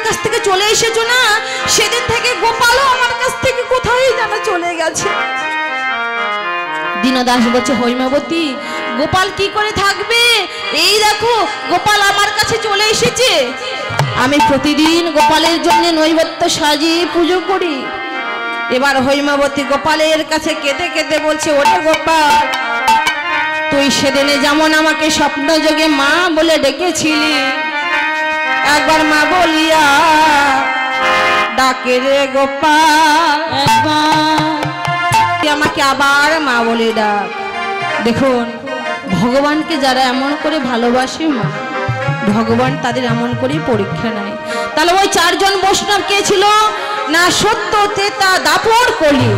কাছ থেকে চলে এসেছো না, সেদিন থেকে গোপালও আমার কাছ থেকে কোথায় যেন চলে গেছে। দীনদাস বলছে, হৈমাবতী, গোপাল কি করে থাকবে? এই দেখো গোপাল আমার কাছে চলে এসেছে। আমি প্রতিদিন গোপালের জন্য নৈবেদ্য সাজিয়ে পুজো করি। এবার হৈমাবতী গোপালের কাছে কেঁদে কেঁদে বলছে, ওরে গোপাল, তুই সেদিনে যেমন আমাকে স্বপ্ন যোগে মা বলে ডেকেছিলি, একবার মা বলিয়া ডাকে রে গোপাল, আমাকে আবার মা বলে ডাক। দেখুন, ভগবানকে যারা এমন করে ভালোবাসে মা, ভগবান তাদের এমন করে পরীক্ষা নেয়। তাহলে ওই চারজন বৈষ্ণব কে ছিল না? সত্য, ত্রেতা, দাপর, কলি।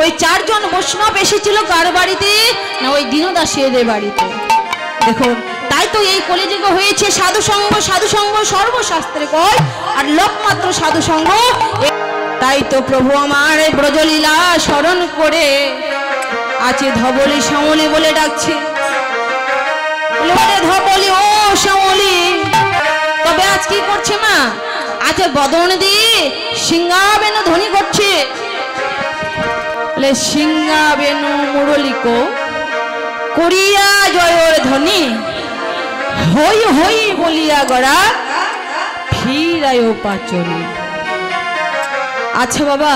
ওই চারজন বৈষ্ণব এসেছিল কার বাড়িতে? না ওই দীনদাসের বাড়িতে। দেখুন, তাই তো এই কলিযুগ হয়েছে সাধু সঙ্গ, সাধু সঙ্গ সর্বশাস্ত্রে কয়, আর লোকমাত্র সাধু সঙ্গ। তাই তো প্রভু আমার ব্রজলীলা স্মরণ করে আছে ধবলি শ্যামলি বলে ডাকছে। ধবলি, ও শ্যামলি। তবে আজ কি করছে মা? আজ বদন দিয়ে সিংহাবেনু ধ্বনি করছে। সিংহাবেনু মুরলিকো করিয়া জয়ের ধ্বনি, হই হই বলিয়া গড়া ফিরায় পাচনি। আচ্ছা বাবা,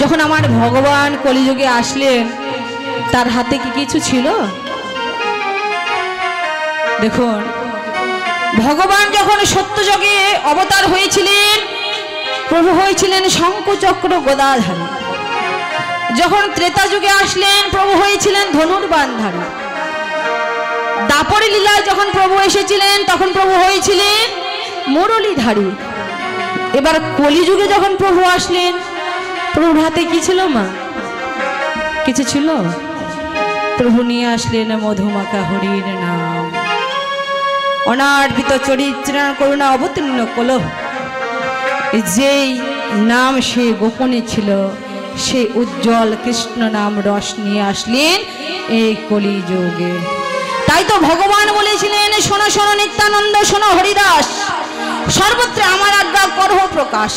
যখন আমার ভগবান কলিযুগে আসলেন, তার হাতে কি কিছু ছিল? দেখুন, ভগবান যখন সত্যযুগে অবতার হয়েছিলেন, প্রভু হয়েছিলেন শঙ্খ চক্র গদাধারী। যখন ত্রেতা যুগে আসলেন, প্রভু হয়েছিলেন ধনুর্বাণধারী। দাপর লীলায় যখন প্রভু এসেছিলেন, তখন প্রভু হয়েছিলেন মুরলীধারী। এবার কলিযুগে যখন প্রভু আসলেন, প্রভুর হাতে কি ছিল মা? কিছু ছিল? প্রভু নিয়ে আসলেন মধুমাখা হরির নাম, অনার্পিত চরিত্র করুণা অবতীর্ণ কল। যেই নাম সে গোপনে ছিল, সেই উজ্জ্বল কৃষ্ণ নাম রস নিয়ে আসলেন এই কলিযুগে। তাই তো ভগবান বলেছিলেন, শোনো শোনো নিত্যানন্দ, শোনো হরিদাস, সর্বত্র আমার আজ্ঞা করহ প্রকাশ।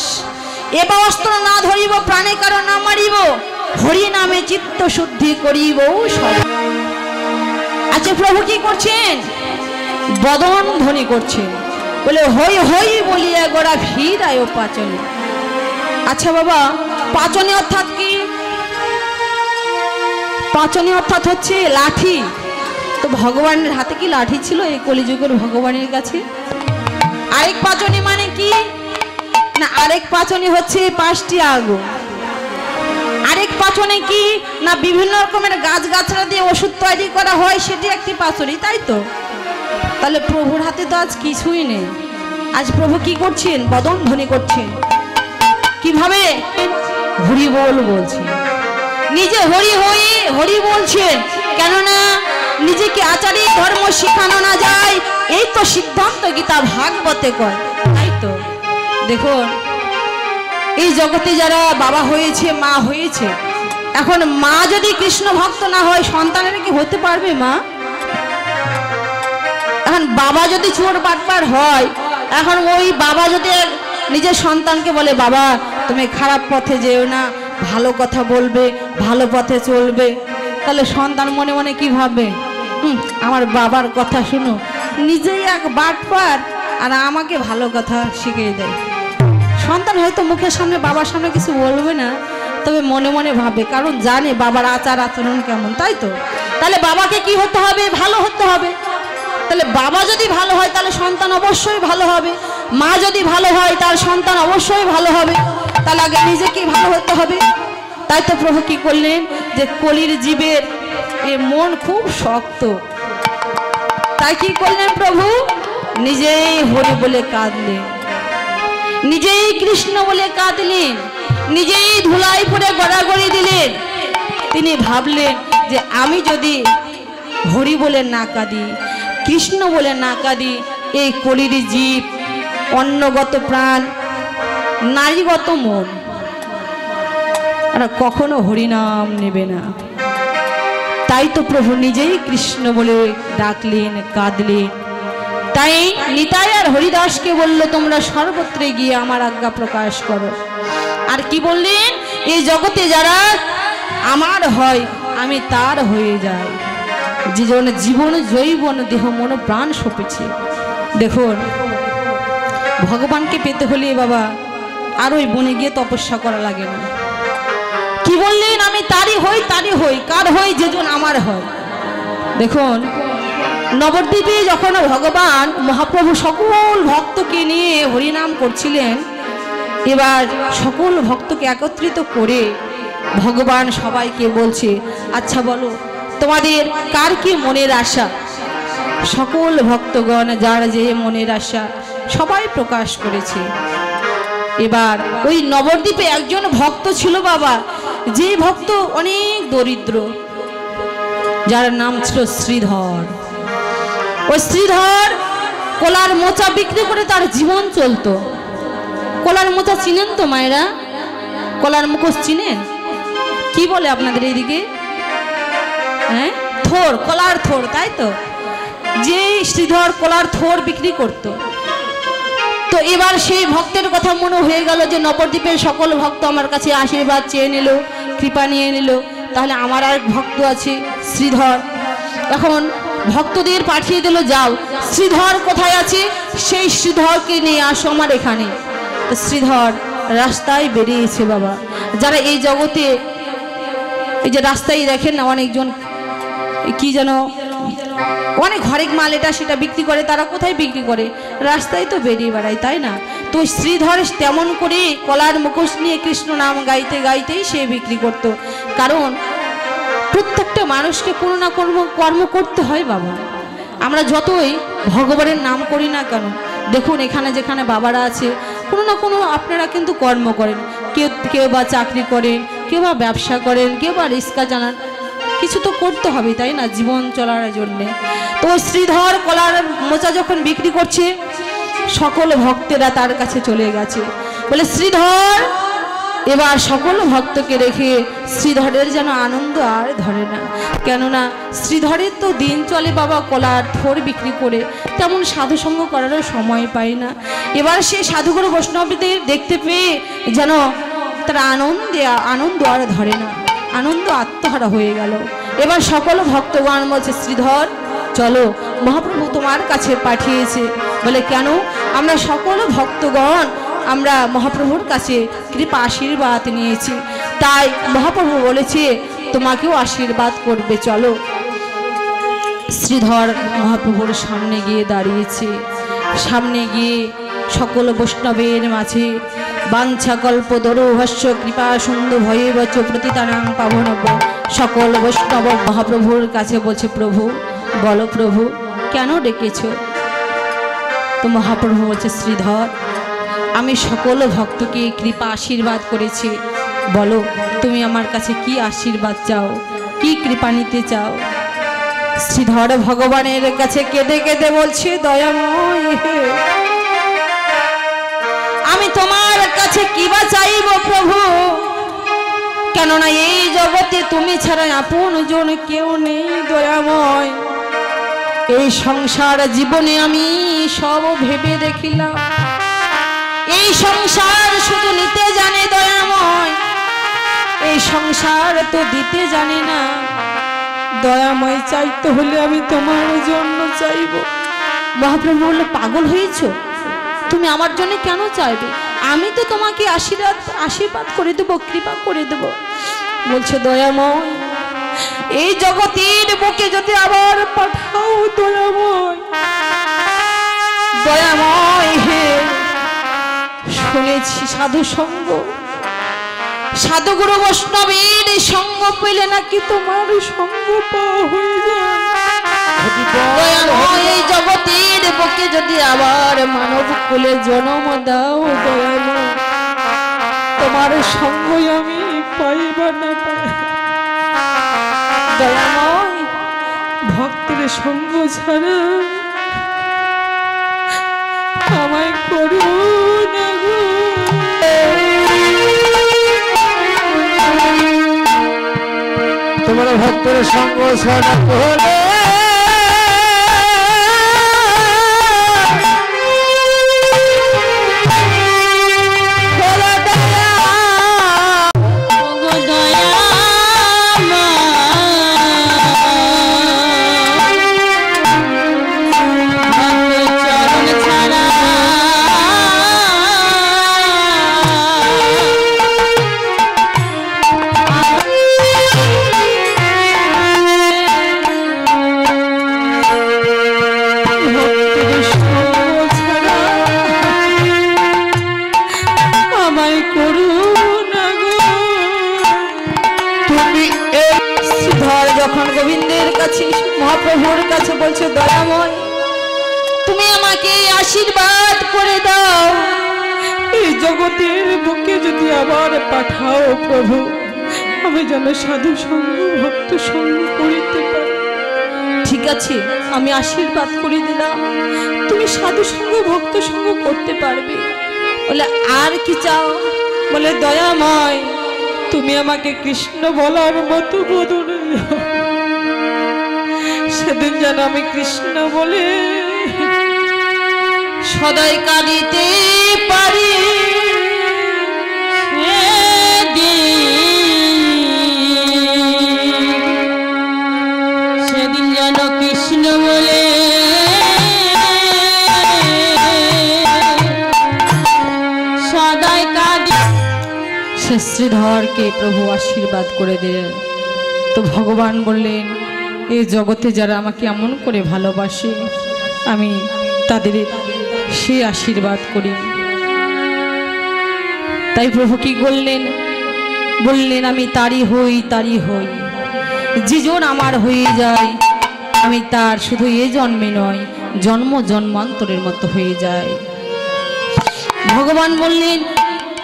এবা অস্ত্র না ধরিব, প্রাণে কারো না মারিব, হরি নামে চিত্ত শুদ্ধি করিব সব। আচ্ছা, প্রভু কি করছেন? বদন ধ্বনি করছেন, বলে হই হই বলিয়া গোড়া ফিরায় পাচনি। আচ্ছা বাবা, পাচনি অর্থাৎ কি? পাচনি অর্থাৎ হচ্ছে লাঠি। তো ভগবানের হাতে কি লাঠি ছিল এই কলিযুগের ভগবানের কাছে? আরেক পাচনি মানে কি না, আরেক পাচনি হচ্ছে 5টি আগুন। আরেক পাচনি কি না, বিভিন্ন রকমের গাছগাছড়া দিয়ে ওষুধ তৈরি করা হয়, সেটি একটি পাচনি। তাই তো, তাহলে প্রভুর হাতে তো আজ কিছুই নেই। আজ প্রভু কি করছেন? বদন ধ্বনি করছেন। কিভাবে? হরি বল বলছেন, নিজে হরি হই হরি বলছেন। কেননা নিজেকে আচারী ধর্ম শিখানো না যায়, এই তো সিদ্ধান্ত গীতা ভাগবতে কয়। তাই তো দেখুন, এই জগতে যারা বাবা হয়েছে, মা হয়েছে, এখন মা যদি কৃষ্ণ ভক্ত না হয়, সন্তানের কি হতে পারবে মা? এখন বাবা যদি চোর বাটপার হয়, এখন ওই বাবা যদি নিজের সন্তানকে বলে, বাবা তুমি খারাপ পথে যেও না, ভালো কথা বলবে, ভালো পথে চলবে, তাহলে সন্তান মনে মনে কি ভাববে? আমার বাবার কথা শুনো, নিজেই এক বাটপার আর আমাকে ভালো কথা শিখিয়ে দেয়। সন্তান হয়তো মুখের সামনে বাবার সামনে কিছু বলবে না, তবে মনে মনে ভাবে, কারণ জানে বাবার আচার আচরণ কেমন। তাই তো, তাহলে বাবাকে কি হতে হবে? ভালো হতে হবে। তাহলে বাবা যদি ভালো হয়, তাহলে সন্তান অবশ্যই ভালো হবে। মা যদি ভালো হয়, তার সন্তান অবশ্যই ভালো হবে। তাহলে আগে নিজেকে ভালো হতে হবে। তাই তো প্রভু কি করলেন? যে কলির জীবের এ মন খুব শক্ত, তাই কি করলেন প্রভু? নিজেই হরি বলে কাঁদলেন, নিজেই কৃষ্ণ বলে কাঁদলেন, নিজেই ধুলাই পরে গড়াগড়ি দিলেন। তিনি ভাবলেন যে আমি যদি হরি বলে না কাঁদি, কৃষ্ণ বলে না কাঁদি, এই কলির জীব, অন্নগত প্রাণ, নারীগত মন, আর কখনো হরিনাম নেবে না। তাই তো প্রভু নিজেই কৃষ্ণ বলে ডাকলেন, কাঁদলেন। তাই নিতাই আর হরিদাসকে বলল, তোমরা সর্বত্রে গিয়ে আমার আজ্ঞা প্রকাশ করো। আর কি বললেন, এই জগতে যারা আমার হয় আমি তার হয়ে যাই, যে জন জীবন জৈবন দেহ মন প্রাণ সপেছে। দেখুন, ভগবানকে পেতে হলে বাবা আর ওই বনে গিয়ে তপস্যা করা লাগে না। কি বললেন, আমি তারই হই, তারই হই। কার হই? যে জন আমার হয়। দেখুন, নবদ্বীপে যখন ভগবান মহাপ্রভু সকল ভক্তকে নিয়ে হরিনাম করছিলেন, এবার সকল ভক্তকে একত্রিত করে ভগবান সবাইকে বলছে, আচ্ছা বলো তোমাদের কার কি মনের আশা? সকল ভক্তগণ যার যে মনের আশা সবাই প্রকাশ করেছে। এবার ওই নবদ্বীপে একজন ভক্ত ছিল বাবা, যে ভক্ত অনেক দরিদ্র, যার নাম ছিল শ্রীধর। ওই শ্রীধর কলার মোচা বিক্রি করে তার জীবন চলতো। কলার মোচা চিনেন তো মায়েরা? কলার মুখোশ চিনেন? কি বলে আপনাদের এইদিকে? হ্যাঁ, থোর, কলার থোর, তাই তো? যে শ্রীধর কলার থোর বিক্রি করত। তো এবার সেই ভক্তের কথা মনে হয়ে গেল যে নবদ্বীপের সকল ভক্ত আমার কাছে আশীর্বাদ চেয়ে নিল, কৃপা নিয়ে নিল, তাহলে আমার আর ভক্ত আছে শ্রীধর। এখন ভক্তদের পাঠিয়ে দিল, যাও শ্রীধর কোথায় আছে সেই শ্রীধরকে নিয়ে আসো আমার এখানে। তো শ্রীধর রাস্তায় বেরিয়েছে বাবা। যারা এই জগতে এই যে রাস্তায় দেখেন না অনেকজন কি যেন অনেক হরেক মাল এটা সেটা বিক্রি করে, তারা কোথায় বিক্রি করে? রাস্তায় তো বেরিয়ে বেড়ায়, তাই না? তো শ্রীধর তেমন করে কলার মুখোশ নিয়ে কৃষ্ণ নাম গাইতে গাইতেই সে বিক্রি করত। কারণ প্রত্যেকটা মানুষকে কোনো না কোনো কর্ম করতে হয় বাবা। আমরা যতই ভগবানের নাম করি না কেন, দেখুন এখানে যেখানে বাবারা আছে কোনো না কোনো আপনারা কিন্তু কর্ম করেন। কেউ বা চাকরি করেন, কেউ বা ব্যবসা করেন, কেউ বা রিক্সা চালান, কিছু তো করতে হবে, তাই না, জীবন চলার জন্যে। তো শ্রীধর কলার মোচা যখন বিক্রি করছে, সকল ভক্তেরা তার কাছে চলে গেছে, বলে শ্রীধর। এবার সকল ভক্তকে রেখে শ্রীধরের যেন আনন্দ আর ধরে না, কেননা শ্রীধরের তো দিন চলে বাবা কলার থোর বিক্রি করে, তেমন সাধুসঙ্গ করারও সময় পায় না। এবার সে সাধুগুরু বৈষ্ণবদের দেখতে পেয়ে যেন তার আনন্দ আর ধরে না, আনন্দ আত্মহারা হয়ে গেল। এবার সকল ভক্তগণ বলছে, শ্রীধর চলো, মহাপ্রভু তোমার কাছে পাঠিয়েছে। বলে কেন? আমরা সকল ভক্তগণ আমরা মহাপ্রভুর কাছে কৃপা আশীর্বাদ নিয়েছি, তাই মহাপ্রভু বলেছে তোমাকেও আশীর্বাদ করবে, চলো। শ্রীধর মহাপ্রভুর সামনে গিয়ে দাঁড়িয়েছে। সামনে গিয়ে সকল বৈষ্ণবের মাঝে বাঞ্ছা কল্প দরুহস্য কৃপা সুন্দর ভয়ে বচ প্রতিতানাং পাবনব, সকল বৈষ্ণব মহাপ্রভুর কাছে বলছে, প্রভু বলো প্রভু কেন ডেকেছ? তো মহাপ্রভু বলছে, শ্রীধর আমি সকল ভক্তকে কৃপা আশীর্বাদ করেছি, বলো তুমি আমার কাছে কি আশীর্বাদ চাও, কি কৃপা নিতে চাও? শ্রীধর ভগবানের কাছে কেঁদে কেঁদে বলছে, দয়াময় আমি তোমার কাছে কি বা চাইব প্রভু, কেননা এই জগতে তুমি ছাড়া আপন জন কেউ নেই দয়াময়। এই সংসার জীবনে আমি সব ভেবে দেখিলাম, এই সংসার শুধু নিতে জানে দয়াময়, এই সংসার তো দিতে জানে না দয়াময়। চাইতে হলে আমি তোমার জন্য চাইব। মহাপ্রভু বললো, পাগল হয়েছো? তুমি আমার জন্য কেন চাইবে? আমি তো তোমাকে আশীর্বাদ করে দেবো, কৃপা করে দেবো। বলছে, দয়াময় এই জগতের বুকে যদি আবার পাঠাও দয়াময়, দয়াময় হে শুনেছি সাধু সঙ্গ, সাধুগুরু বৈষ্ণবের সঙ্গ পেলে নাকি তোমার সঙ্গ পাওয়া হয়ে যায়। দয়াময় এই জগতের বুকে যদি আবার মানব কুলে জন্ম দাও দয়াময়, তোমার সঙ্গ আমি পাইবা না পাই। দয়াময় ভক্তের সঙ্গ ছাড়া আমায় করুন গো। তোমার ভক্তের সঙ্গ ছাড়া হলে যখন গোবিন্দের কাছে মহাপ্রভুর কাছে বলছে দয়াময় তুমি আমাকে আশীর্বাদ করে দাও, এই জগতের বুকে যদি আবার পাঠাও প্রভু, আমি যেন সাধু সঙ্গ ভক্ত সঙ্গ করিতে পারি। ঠিক আছে, আমি আশীর্বাদ করে দিলাম, তুমি সাধু সঙ্গ ভক্ত সঙ্গ করতে পারবে। বলে আর কি চাও? বলে দয়াময় তুমি আমাকে কৃষ্ণ বলার মতো বদলে দাও, সেদিন যেন আমি কৃষ্ণ বলে সদাই কাঁদিতে পারি। সেদিন যেন কৃষ্ণ বলে সদাই কাঁদি। সে শ্রীধরকে প্রভু আশীর্বাদ করে দিলেন। তো ভগবান বললেন এই জগতে যারা আমাকে এমন করে ভালোবাসে আমি তাদের সে আশীর্বাদ করি। তাই প্রভু কি করলেন? বললেন আমি তারই হই, তারই হই, যেজন আমার হয়ে যায় আমি তার শুধু এ জন্মে নয় জন্ম জন্মান্তরের মতো হয়ে যায়। ভগবান বললেন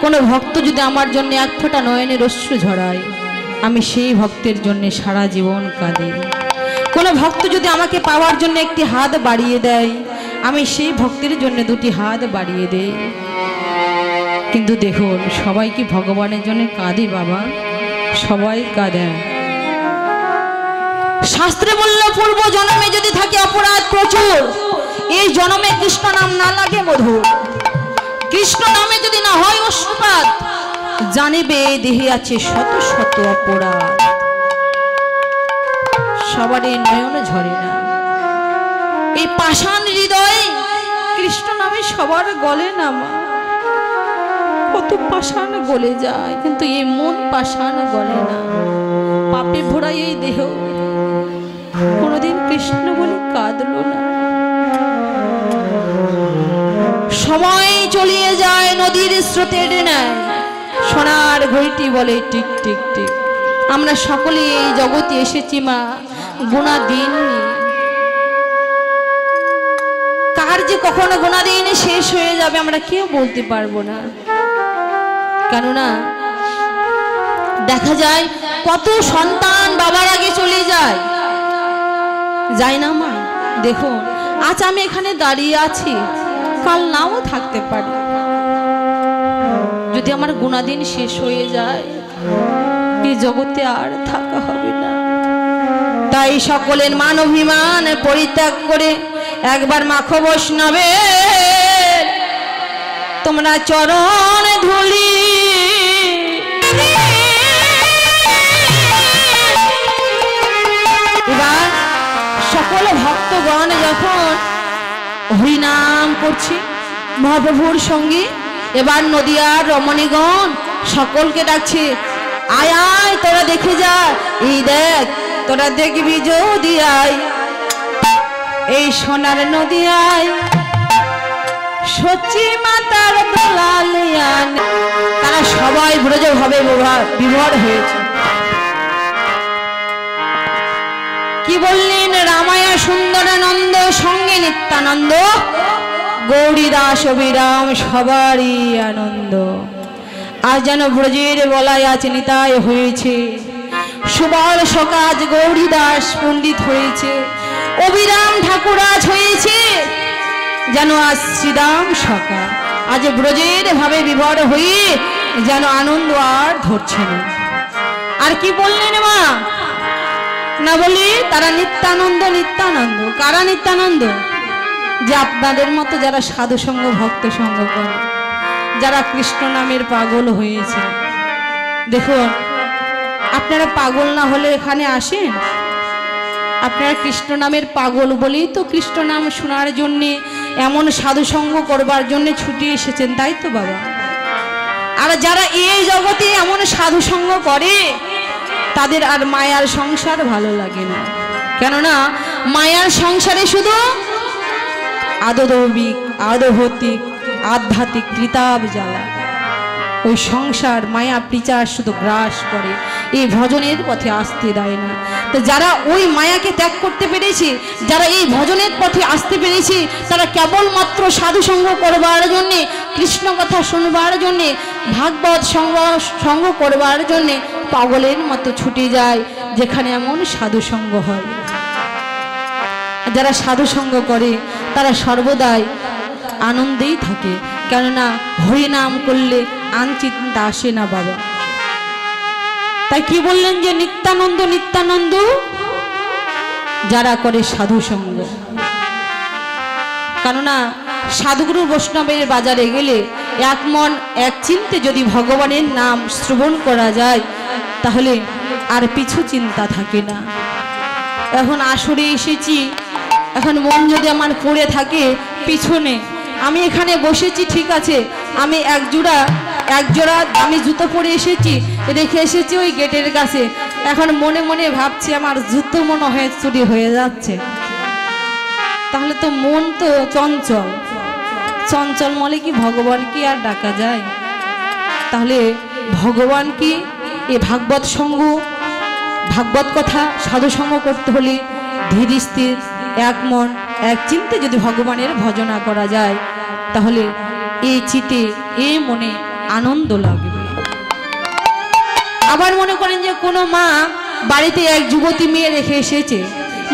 কোনো ভক্ত যদি আমার জন্য এক ফোঁটা নয়নের অশ্রু ঝরায় আমি সেই ভক্তের জন্য সারা জীবন কাঁদি। কোনো ভক্ত যদি আমাকে পাওয়ার জন্য একটি হাত বাড়িয়ে দেয় আমি সেই ভক্তের জন্য দুটি হাত বাড়িয়ে দেই। কিন্তু দেখুন সবাই কি ভগবানের জন্য কাঁদে বাবা? সবাই কাঁদে। শাস্ত্রে বলল পূর্ব জন্মে যদি থাকে অপরাধ প্রচুর, এই জন্মে কৃষ্ণ নাম না লাগে মধুর। কৃষ্ণ নামে যদি না হয় অশ্রুপাত, জানিবে দেহে আছে শত শত অপরাধ। সবারই নয়ন ঝরে না, এই পাষাণ হৃদয় কৃষ্ণ নামে সবার গলে না মা। কত পাষাণ গলে যায় কিন্তু এই মন পাষাণ গলে না। পাপে ভরা এই দেহ কোনোদিন কৃষ্ণ বলে কাঁদলো না। সময় চলিয়ে যায় নদীর স্রোতের ন্যায়, সোনার ঘড়িটি বলে টিক টিক টিক। আমরা সকলে এই জগতে এসেছি মা গোনা দিন নিয়ে। কার যে কখনো গোনা দিন শেষ হয়ে যাবে আমরা কেউ বলতে পারবো না। কেননা দেখা যায় কত সন্তান বাবার আগে চলে যায়, যায় না মা? দেখুন আজ আমি এখানে দাঁড়িয়ে আছি, কাল নাও থাকতে পারি। যদি আমার গুণাদিন শেষ হয়ে যায় এই জগতে আর থাকা হবে না। তাই সকলের মান অভিমান পরিত্যাগ করে একবার মাখো বৈষ্ণবে তোমরা চরণ ধুলি। এবার সকল ভক্তগণ যখন হরিনাম করছে মহাপ্রভুর সঙ্গে, এবার নদিয়ার রমণীগণ সকলকে ডাকছে আয় আয় তোরা দেখে যা, এই দেখ তোরা দেখবি যদি আয় এই সোনার নদিয়ায় সচি মাতার দোলালিয়ান। তারা সবাই ব্রজ ভাবে বিভোর হয়েছে। কি বললেন? রামায়া সুন্দরানন্দ সঙ্গে নিত্যানন্দ, গৌরীদাস অবিরাম সবারই আনন্দ। আজ যেন ব্রজের বলাই আছে নিতাই হয়েছে, সুবল সকাজ গৌরীদাস পণ্ডিত হয়েছে, অবিরাম ঠাকুর আজ হয়েছে যেন আজ শ্রীরাম সকা। আজ ব্রজের ভাবে বিভোর হয়ে যেন আনন্দ আর ধরছে না। আর কি বললেন মা? না বলি তারা নিত্যানন্দ নিত্যানন্দ। কারা নিত্যানন্দ? যে আপনাদের মতো যারা সাধু সঙ্গ ভক্ত সঙ্গ করে, যারা কৃষ্ণ নামের পাগল হয়েছে। দেখুন আপনারা পাগল না হলে এখানে আসেন? আপনারা কৃষ্ণ নামের পাগল বলেই তো কৃষ্ণ নাম শোনার জন্যে এমন সাধু সঙ্গ করবার জন্য ছুটে এসেছেন, তাই তো বাবা? আর যারা এই জগতে এমন সাধু সঙ্গ করে তাদের আর মায়ার সংসার ভালো লাগে না। কেননা মায়ার সংসারে শুধু আদদৌবিক আদভৌতিক আধ্যাত্মিক ত্রিতাপ জ্বালা। ওই সংসার মায়া পিচার শুধু গ্রাস করে, এই ভজনের পথে আসতে দেয় না। তো যারা ওই মায়াকে ত্যাগ করতে পেরেছে, যারা এই ভজনের পথে আসতে পেরেছে, তারা কেবলমাত্র সাধুসঙ্গ করবার জন্যে, কৃষ্ণ কথা শুনবার জন্যে, ভাগবত সঙ্গ করবার জন্যে পাগলের মতো ছুটে যায় যেখানে এমন সাধুসঙ্গ হয়। যারা সাধুসঙ্গ করে তারা সর্বদাই আনন্দেই থাকে, কেননা হরিনাম করলে আনচিন্তা আসে না বাবা। তাই কি বললেন যে নিত্যানন্দ নিত্যানন্দ যারা করে সাধুসঙ্গ। কেননা সাধুগুরু বৈষ্ণবের বাজারে গেলে এক মন এক চিন্তে যদি ভগবানের নাম শ্রবণ করা যায় তাহলে আর পিছু চিন্তা থাকে না। এখন আসরে এসেছি, এখন মন যদি আমার পড়ে থাকে পিছনে, আমি এখানে বসেছি ঠিক আছে, আমি একজোড়া দামি জুতো পরে এসেছি, রেখে এসেছি ওই গেটের কাছে, এখন মনে মনে ভাবছি আমার জুতো মনে হয় চুরি হয়ে যাচ্ছে, তাহলে তো মন তো চঞ্চল, চঞ্চল মনে কি ভগবান কি আর ডাকা যায়? তাহলে ভগবান কি এ ভাগবত সঙ্গ, ভাগবত কথা সাধুসঙ্গ করতে হলে ধীর স্থির এক মন এক চিন্তে যদি ভগবানের ভজনা করা যায় তাহলে এই চিতে এ মনে আনন্দ লাগবে। আবার মনে করেন যে কোনো মা বাড়িতে এক যুবতী মেয়ে রেখে এসেছে,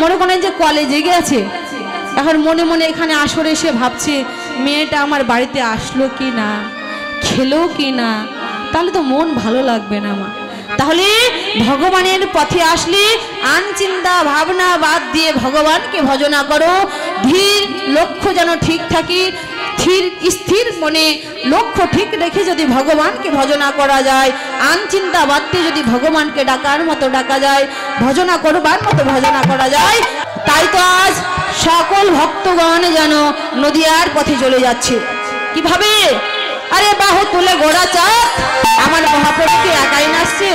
মনে করেন যে কলেজে গেছে, এখন মনে মনে এখানে আসরে এসে ভাবছে মেয়েটা আমার বাড়িতে আসলো কি না, খেলো কি না, তাহলে তো মন ভালো লাগবে না মা। তাহলে ভগবানের পথে আসলে আনচিন্তা ভাবনা বাদ দিয়ে ভগবানকে ভজনা করো, ধীর লক্ষ্য যেন ঠিক থাকে, স্থির মনে লক্ষ্য ঠিক রেখে যদি ভগবানকে ভজনা করা যায়, আনচিন্তা বাদ দিয়ে যদি ভগবানকে ডাকার মতো ডাকা যায়, ভজনা করবার মতো ভজনা করা যায়, তাই তো আজ সকল ভক্তগণ যেন নদিয়ার পথে চলে যাচ্ছে। কিভাবে? আরে বাহু তুলে গোড়া চাঁদ, আমার মহাপ্রভুকে একাই নাচছে।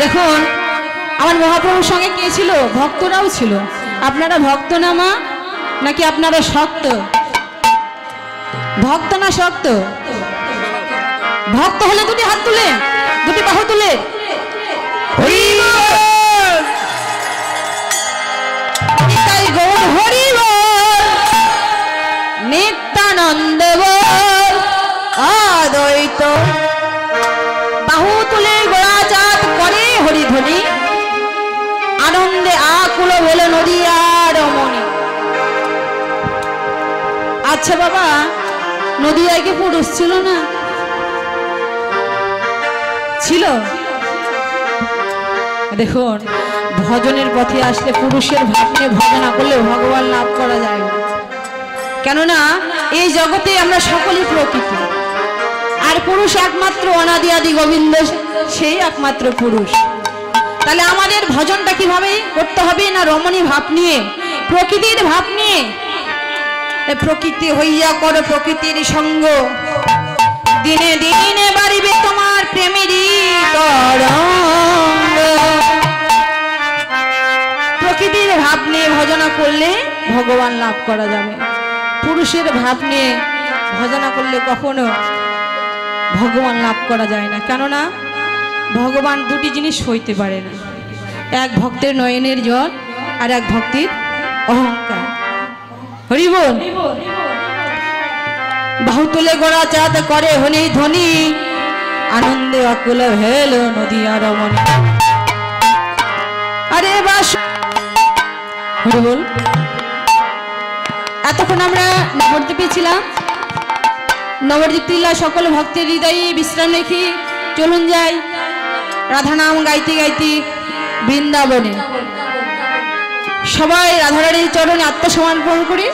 দেখুন আমার মহাপ্রভুর সঙ্গে কে ছিল? ভক্তরাও ছিল। আপনারা ভক্ত না মা, নাকি আপনারা শক্ত? ভক্ত না শক্ত? ভক্ত হলে দুটি হাত তুলে, দুটি বাহু তুলে হরি বল, নিতাই গৌর হরি বল, নিত্যানন্দ বল, অদ্বৈত। বাহু তুলে গোড়া চাঁদ করে হরিধ্বনি, আনন্দে আকুল হলো নদিয়ার রমণী। আচ্ছা বাবা, নদিয়ায় কি পুরুষ ছিল না? ছিল। দেখুন ভজনের পথে আসলে পুরুষের ভাব নিয়ে ভজনা করলে ভগবান লাভ করা যায় না। কেননা এই জগতে আমরা সকলেই প্রকৃতি, আর পুরুষ একমাত্র অনাদি আদি গোবিন্দ, সেই একমাত্র পুরুষ। তাহলে আমাদের ভজনটা কিভাবে করতে হবে? না রমণী ভাব নিয়ে, প্রকৃতির ভাব নিয়ে। প্রকৃতি হইয়া করো প্রকৃতির সঙ্গ, দিনে দিনে বাড়িবে তোমার প্রেমেরই তরঙ্গ। প্রকৃতির ভাব নিয়ে ভজনা করলে ভগবান লাভ করা যাবে। পুরুষের ভাব নিয়ে ভজনা করলে কখনো ভগবান লাভ করা যায় না। কেননা ভগবান দুটি জিনিস হইতে পারে না, এক ভক্তের নয়নের জল আর এক ভক্তির অহংকার। হরি বল। বাহু তুলে গোড়া চাঁদ করে হনি ধ্বনি, আনন্দে অকুল হেল নদিয়া রমণী। আরে বাস হরি বল। এতক্ষণ আমরা নবদ্বীপে ছিলাম, নবদ্বীপ লীলা সকল ভক্তের হৃদয়ে বিশ্রাম রেখে চলুন যাই রাধা নাম গাইতে গাইতে বৃন্দাবনে। সবাই রাধারানীর চরণে আত্মসমর্পণ করে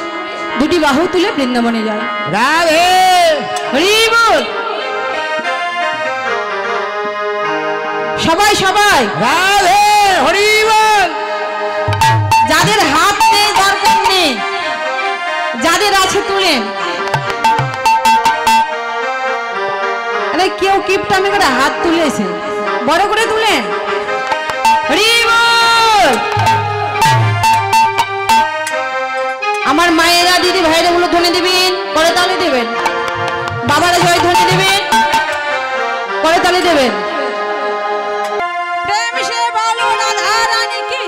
দুটি বাহু তুলে বৃন্দাবনে যায়। রাধে হরি বল। সবাই সবাই রাধে হরি বল। যাদের হাত নেই দরকার নেই, যাদের আছে তুলেন। আরে কেউ কিপটামি করে হাত তুলেছে, বড় করে তুলেন। হরি বল। আমার মায়েরা দিদি ভাইরা গুলো ধ্বনি দিবেন, করে তালে দেবেন, বাবারা জয় ধ্বনি দেবেন। করতালি দেবেন। প্রেম সে বলো রাধা রানী কি,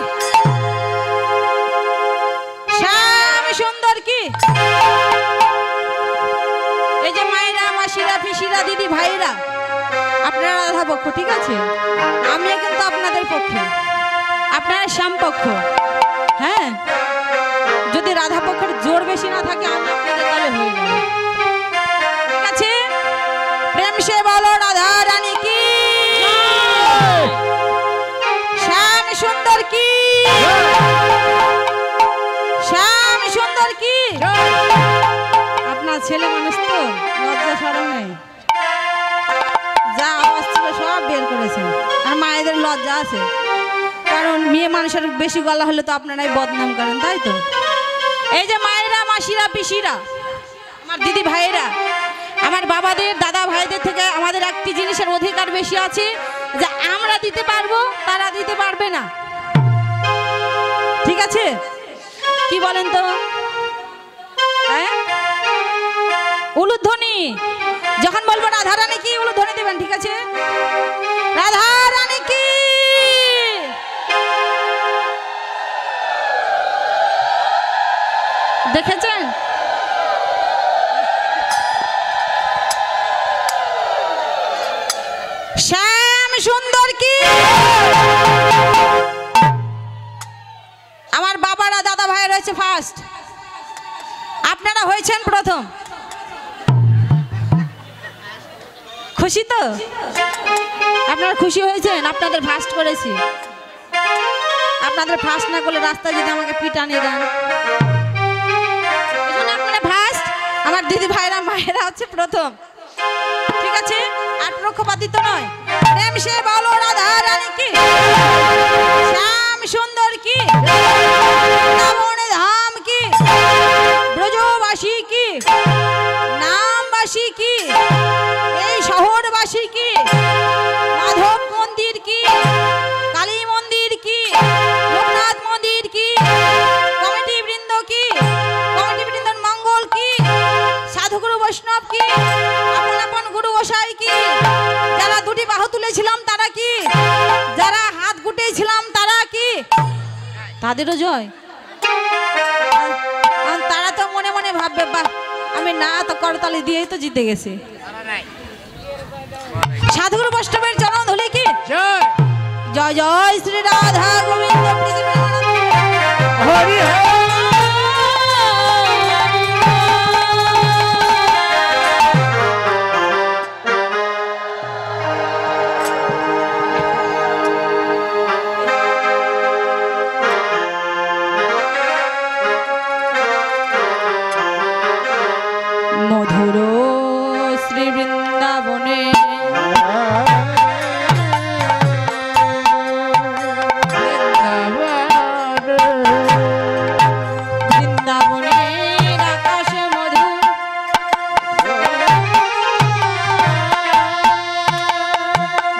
শ্যাম সুন্দর কি। এই যে মায়েরা, মাসিরা, পিসিরা, দিদি, ভাইরা, আপনারা রাধা পক্ষ, ঠিক আছে? আমিও কিন্তু আপনাদের পক্ষে, আপনারা শ্যাম পক্ষ। হ্যাঁ, যদি রাধা পক্ষের জোর বেশি না থাকে আমি আপনাদের দলে হয়ে যাব, ঠিক আছে? প্রেম সে বলো রাধা রানী কি, শ্যাম সুন্দর কি, শ্যাম সুন্দর কি। আপনার ছেলে মানুষ তো লজ্জা সরম নেই, যা আওয়াজ ছিল সব বের করেছেন। আর মায়েদের লজ্জা আছে, কারণ মেয়ে মানুষের বেশি গলা হলে তো আপনারাই বদনাম করেন, তাই তো? এই যে মায়েরা, মাসিরা, পিসিরা, আমার দিদি ভাইয়েরা, আমার বাবাদের, দাদা ভাইদের থেকে আমাদের একটি জিনিসের অধিকার বেশি আছে, যে আমরা দিতে পারবো, তারা দিতে পারবে না, ঠিক আছে? কি বলেন তো? হ্যাঁ, উলুধ্বনি যখন বলবো রাধা রানী কি, উলুধ্বনি দেবেন, ঠিক আছে? রাধা রানী কি, দেখেছেন? শ্যাম সুন্দর কি। আমার বাবারা, দাদা ভাই রয়েছে ফার্স্ট, আপনারা হয়েছেন প্রথম। খুশি তো? আপনারা খুশি হয়েছেন? আপনাদের ফার্স্ট করেছি। আপনাদের ফার্স্ট না করলে রাস্তায় যদি আমাকে পিটানি দেন, এজন্য আপনারা ফার্স্ট। আমার দিদি ভাইরা, মায়েরা হচ্ছে প্রথম, ঠিক আছে? আর পক্ষপাতিত্ব নয়। প্রেম সে বলো রাধা রানী কি, শ্যাম সুন্দর কি, বৃন্দাবনে ধাম কি, ব্রজবাসী কি, নামবাসী কি, এই শহরবাসী কি, মাধব মন্দির কি, কালী মন্দির কি, লোকনাথ মন্দির কি, কমিটি বৃন্দ কি, কমিটি বৃন্দর মঙ্গল কি, সাধুগুরু বৈষ্ণব কি, আপন আপন গুরু গোসাই কি, যারা দুটি বাহু তুলেছিলাম তারা কি, যারা হাত গুটিয়েছিলাম তারা কি, তাদেরও জয়। তারা তো মনে মনে ভাববে, বাহ, আমি না তো করতালি দিয়েই তো জিতে গেছি। সাধুগুরু বৈষ্ণবের চরণ ধুলি কি, জয় জয় শ্রী রাধা গোবিন্দ হরি হরি। মধুর শ্রী বৃন্দাবনে বৃন্দাবনের আকাশ মধুর,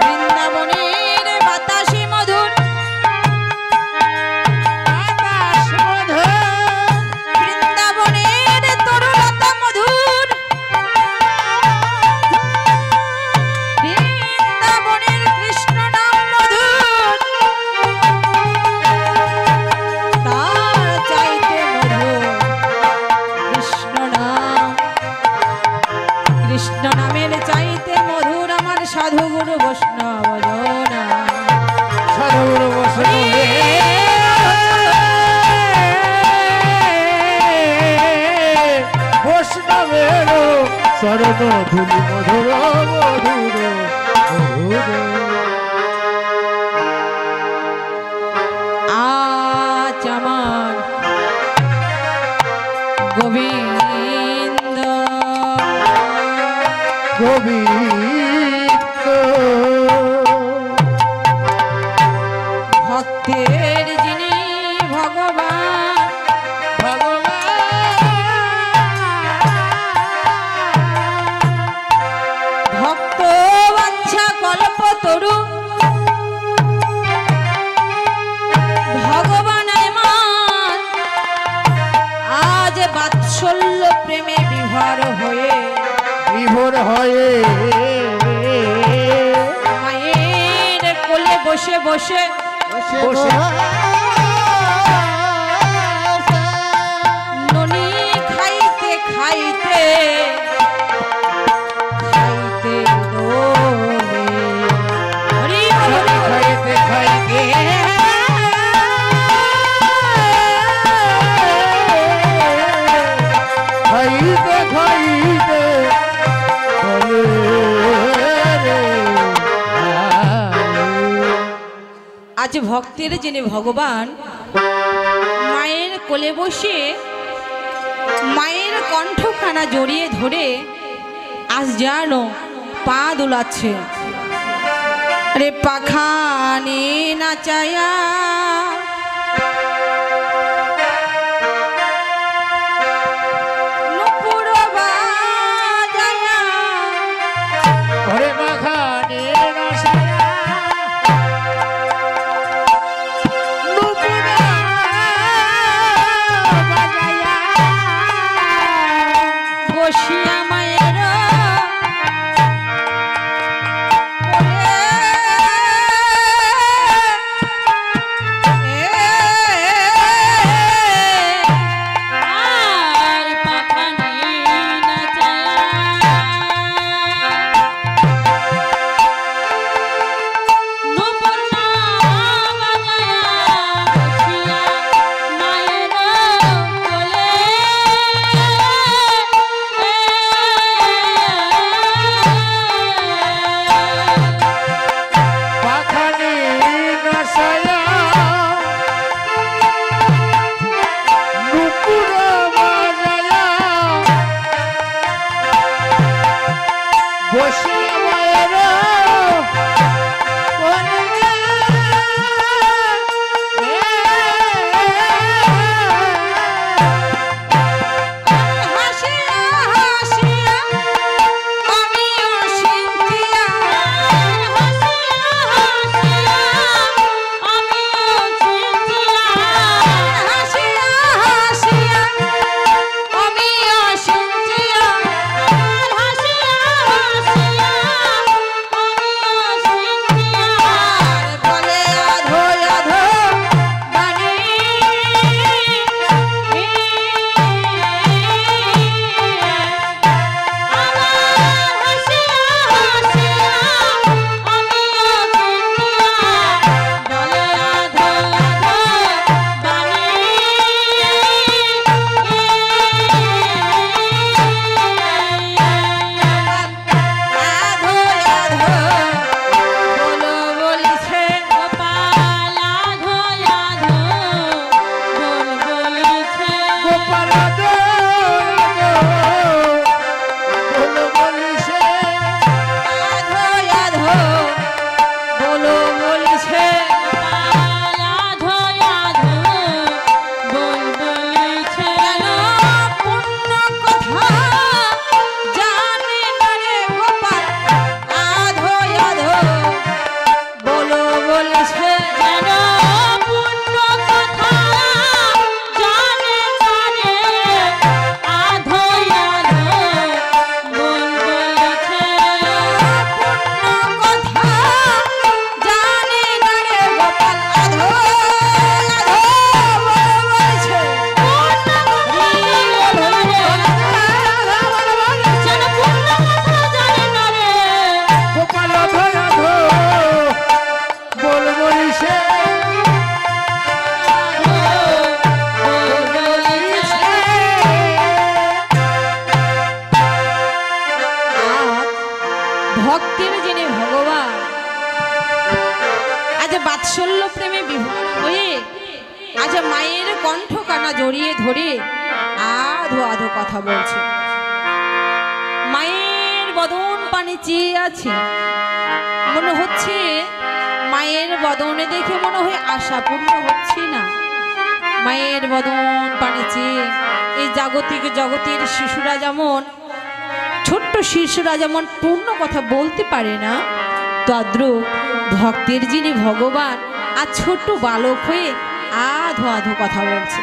বৃন্দাবনের বাতাসে মধুর, বৃন্দাবনের তরুলতা মধুর, বৃন্দাবনের কৃষ্ণ নাম মধুর, তার চাইতে মধুর কৃষ্ণ নাম, কৃষ্ণ নামের চাইতে মধুর আমার সাধু গুরু বৈষ্ণব জনা, সাধু গুরু বৈষ্ণবের চরণ ধুলি মধুর মধুর মধুর। আজ আমার গোবিন্দ গোবিন্দ ভক্তের যিনি ভগবান, ভক্ত বাঞ্ছা কল্পতরু, ভগবান মান আজ বাৎসল্য প্রেমে বিভোর হয়ে বিভোর হয়ে বসে বসে বসে ননি খাইতে খাইতে খাইতে দোলে হরি হরি খাইতে খাইতে খাইতে খাইতে বলে রে আজ ভক্তের যিনি ভগবান মায়ের কোলে বসে মায়ের কণ্ঠখানা জড়িয়ে ধরে আজ যেন পা দোলাচ্ছে রে পাখানি নাচায়া নুপুর বাজায়া ঘরে মাখানে রসায়া নুপুরা বাজায়া বসিয়া মায়ের আর পাখানি নাচায়া নুপুর না বাজায়া বসিয়া মায়ের কোলে পাখানি রসায়া নুপুরা বাজায়া বসে মায়ের হাসিয়া হাসিয়া আমিও সিন্তিয়া হাসিয়া হাসিয়া আমিও সিন্তিয়া বলে আধো আধো বাণী আধো আধো বলো বলিছে গোপাল বলিছে আধো আধো বলো বলিছে কেন পূর্ণ কথা জানে না রে গোপাল আধো আধো বলো বলিছে পূর্ণ কথা জানে না রে গোপাল আধো আধো বলো বলিছে গোপাল বল বলিছে ভক্তের যিনি ভগবান আজ বাৎসল্য প্রেমে বিভোর হয়ে আজ মায়ের কণ্ঠ কানা জড়িয়ে ধরে আধো আধো কথা বলছে মায়ের বদন পানে চেয়ে আছে মনে হচ্ছে মায়ের বদনে দেখে মনে হয় আশা পূর্ণ হচ্ছে না মায়ের বদন পানে চেয়ে এই জাগতিক জগতের শিশুরা যেমন ছোট্ট শিশুরা যেমন পূর্ণ কথা বলতে পারে না তদ্রূপ ভক্তের যিনি ভগবান আর ছোট্ট বালক হয়ে আধো আধো কথা বলছে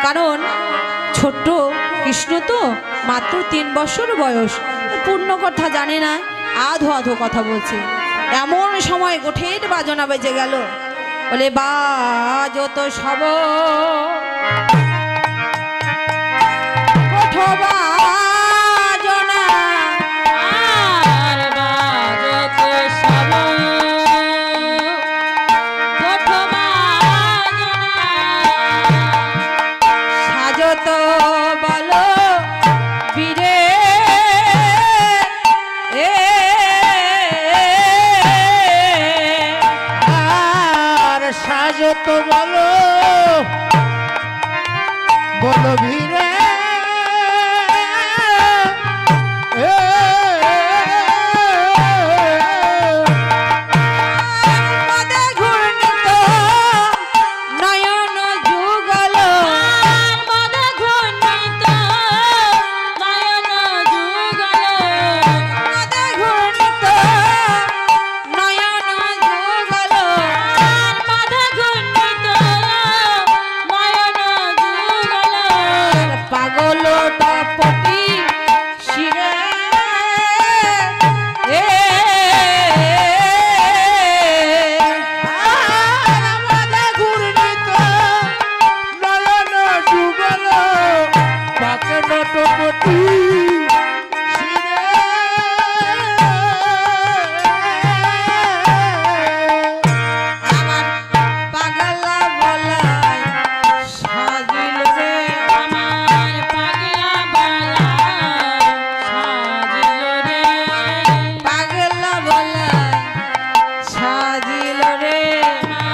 কারণ ছোট্ট কৃষ্ণ তো মাত্র 3 বছর বয়স পূর্ণ কথা জানে না আধো আধো কথা বলছে এমন সময় গোঠের বাজনা বেজে গেল, বলে বাজো তো সব গোঠ বাজনা, আর বাজত সব গোঠ বাজনা, সাজো তো বলো বীরে আর সাজো তো বলো বলো ভিড়ে পদে ঘূর্ণিত নয়ন যুগল, আর মদে ঘূর্ণিত নয়ন যুগল, পদে ঘূর্ণিত নয়ন যুগল, আর মদে ঘূর্ণিত নয়ন যুগল, পাগল টপটি শিরে আমাদের ঘূর্ণিত নয়ন যুগল পাকে নটপটি আমার পাগলা বলাই সাজিল রে, আমার পাগলা বালা সাজিল রে, পাগলা বলাই সাজিল রে,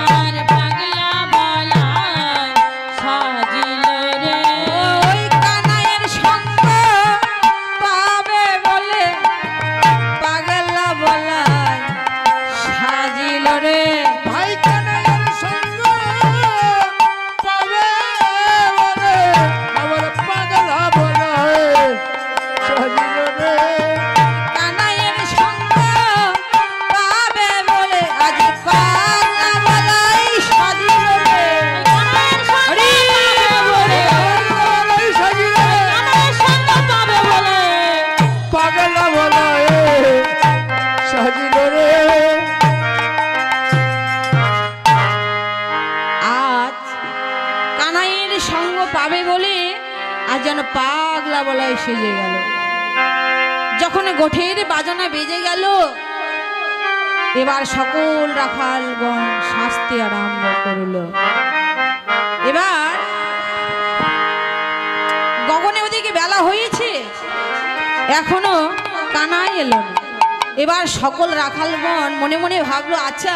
আমার পাগলা বালা সাজিল রে, ওই কানাইয়ের সঙ্গ পাবে বলে পাগলা বলাই সাজিল রে, ভাই কানাইয়ের সঙ্গ পাবে বলে আমার পাগলা বলে সজিল রে কানাইয়ের সঙ্গ পাবে বলে আজ পাগলা বলাই সাজিল রে, হরি বলে সজিল রে আমার সঙ্গ পাবে বলে পাগলা বলে সজিল রে আজ কানাইয়ের সঙ্গ পাবে বলে আজ যেন পাগলা বলাই সেজে গেল। যখন গোঠের বাজনা বেজে গেল, এবার সকল রাখালগণ শাস্তি আরম্ভ করল। এবার গগনে ওদিকে বেলা হয়েছে, এখনো কানাই এলো না। এবার সকল রাখালগণ মনে মনে ভাবলো, আচ্ছা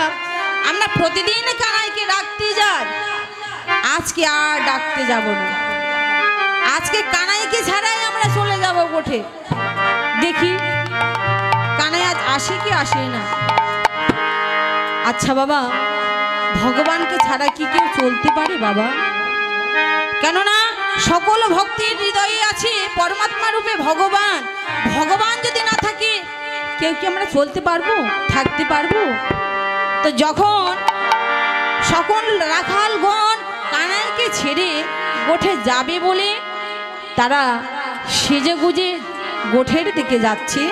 আমরা প্রতিদিন কানাইকে ডাকতে যাই, আজকে আর ডাকতে যাব না, আজকে কানাইকে ছাড়াই আমরা চলে যাব গোঠে, দেখি কানাই আজ আসে কি আসে না। আচ্ছা বাবা, ভগবানকে ছাড়া কি কেউ চলতে পারে বাবা? কেননা সকল ভক্তির হৃদয়ে আছে পরমাত্মা রূপে ভগবান, ভগবান যদি না থাকে কেউ কি আমরা চলতে পারবো, থাকতে পারবো? তো যখন সকল রাখালগণ কানাইকে ছেড়ে গোঠে যাবে বলে তারা সেজে গুজে গোঠের দিকে যাচ্ছে,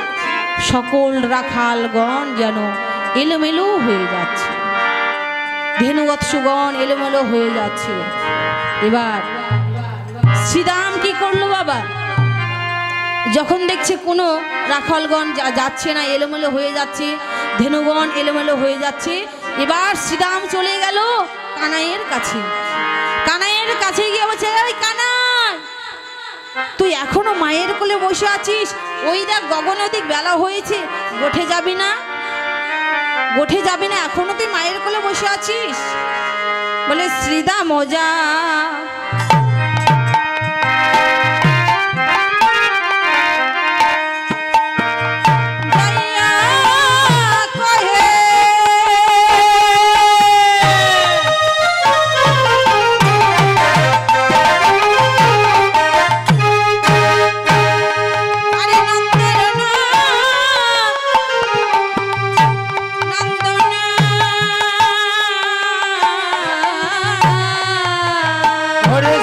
সকল রাখালগণ যেন এলোমেলো হয়ে যাচ্ছে, ধেনুবৎসগণ এলোমেলো হয়ে যাচ্ছে। এবার শ্রীরাম কি করলো বাবা? যখন দেখছে কোনো রাখালগণ যাচ্ছে না, এলোমেলো হয়ে যাচ্ছে, ধেনুগণ এলোমেলো হয়ে যাচ্ছে, এবার শ্রীরাম চলে গেল কানাইয়ের কাছে। কানাইয়ের কাছে গিয়ে বলছে, ওই কানাই, তুই এখনো মায়ের কোলে বসে আছিস? ওই দেখ গগন ওদিক বেলা হয়েছে, গোঠে যাবি না? গোঠে যাবি না, এখনো তুই মায়ের কোলে বসে আছিস? বলে শ্রীদা মজা হরে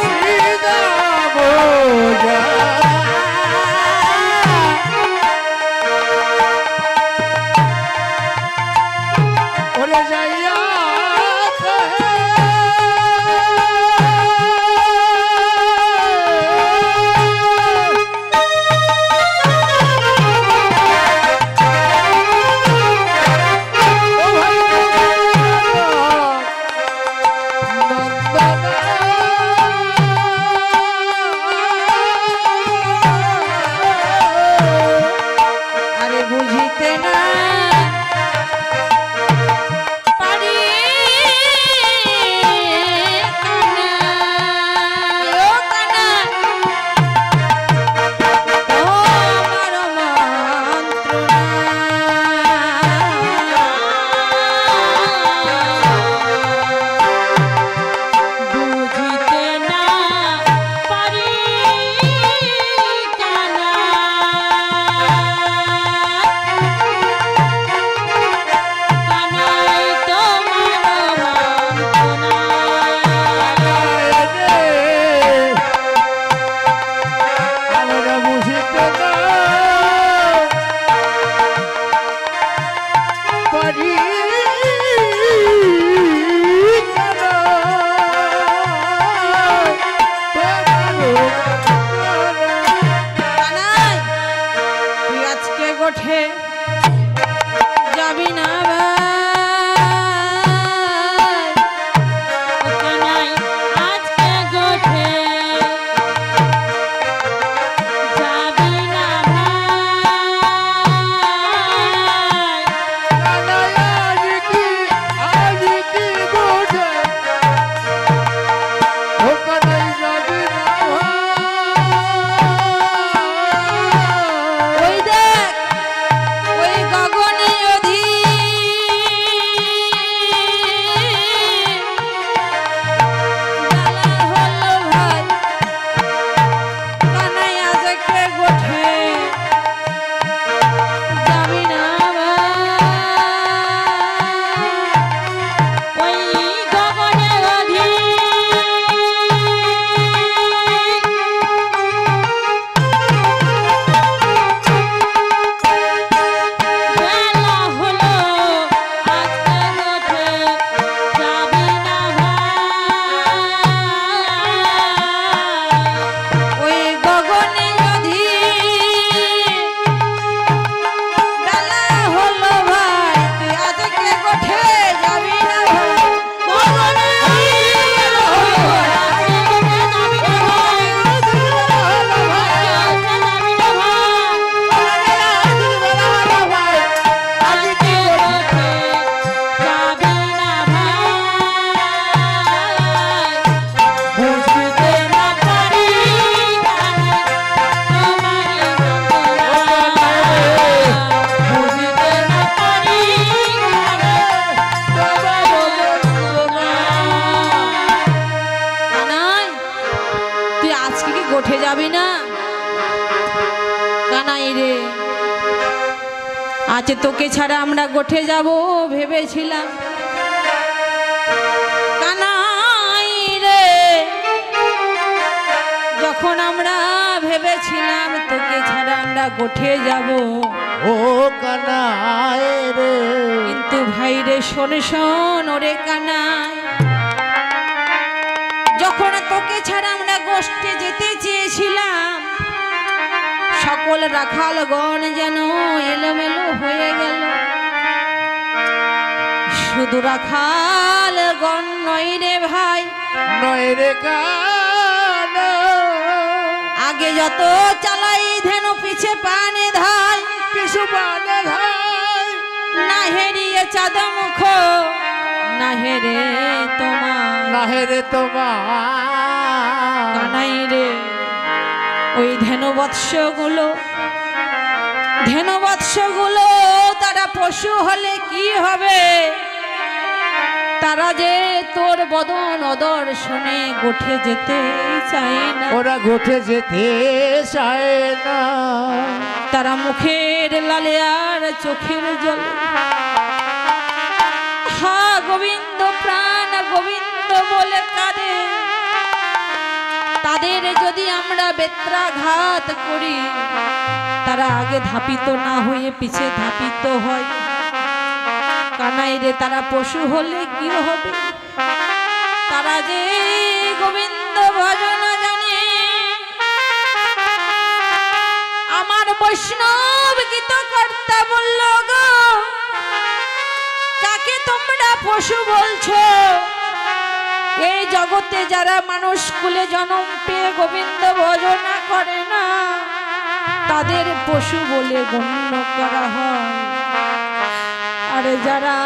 যাবি না ভাই ওকে নাই আজকে গোঠে যাবি না ভাই আজ কি গোঠে ওখানে যাবি না ওই দেখ ওই গগনে অধি বেলা হলো ভাই কানাই আজকে গোঠে যাবি না ভাই ওই গগনে অধি বেলা হলো আজকে গোঠে যাবি না ভাই ওই গগনে অধি বেলা হলো ভাই তুই আজকে গোঠে যাবি না ভাই কানাই তুই আজকে কি গোঠে যাবি না কানাই রে আজ তোকে ছাড়া আমরা গোঠে যাব ভেবেছিলাম কানাই রে যখন আমরা ভেবেছিলাম তোকে ছাড়া আমরা গোঠে যাব ও কানাই রে কিন্তু ভাই রে শোন শোন ওরে কানাই যখন তোকে ছাড়া আমরা গোষ্ঠে যেতে চেয়েছিলাম সকল রাখালগণ যেন এলোমেলো হয়ে গেল শুধু রাখালগণ নয় রে ভাই নয় রে কানা আগে যত চালাই ধেনু পিছে পানে ধাই পিছু পানে ঘাই না হেরিয়ে চাঁদ মুখ না হেরে তোমার নাহেরে তোমার কানাই রে ওই ধেনুবৎসগুলো তারা পশু হলে কি হবে তারা যে তোর বদন অদর্শনে গোঠে যেতে চায় না ওরা গোঠে যেতে চায় না তারা মুখের লালে আর চোখের জল হা গোবিন্দ প্রাণ গোবিন্দ বলে কাঁদে তাদের যদি আমরা বেত্রাঘাত করি তারা আগে ধাপিত না হয়ে পিছে ধাপিত হয় কানাই রে তারা পশু হলে কি হবে তারা যে গোবিন্দ ভজন জানে আমার বৈষ্ণব গীত কর্তা বলল গো কাকে তোমরা পশু বলছো এই জগতে যারা মানুষ কুলে জন্ম পেয়ে গোবিন্দ ভজনা করে না তাদের পশু বলে গণ্য করা হয় আর যারা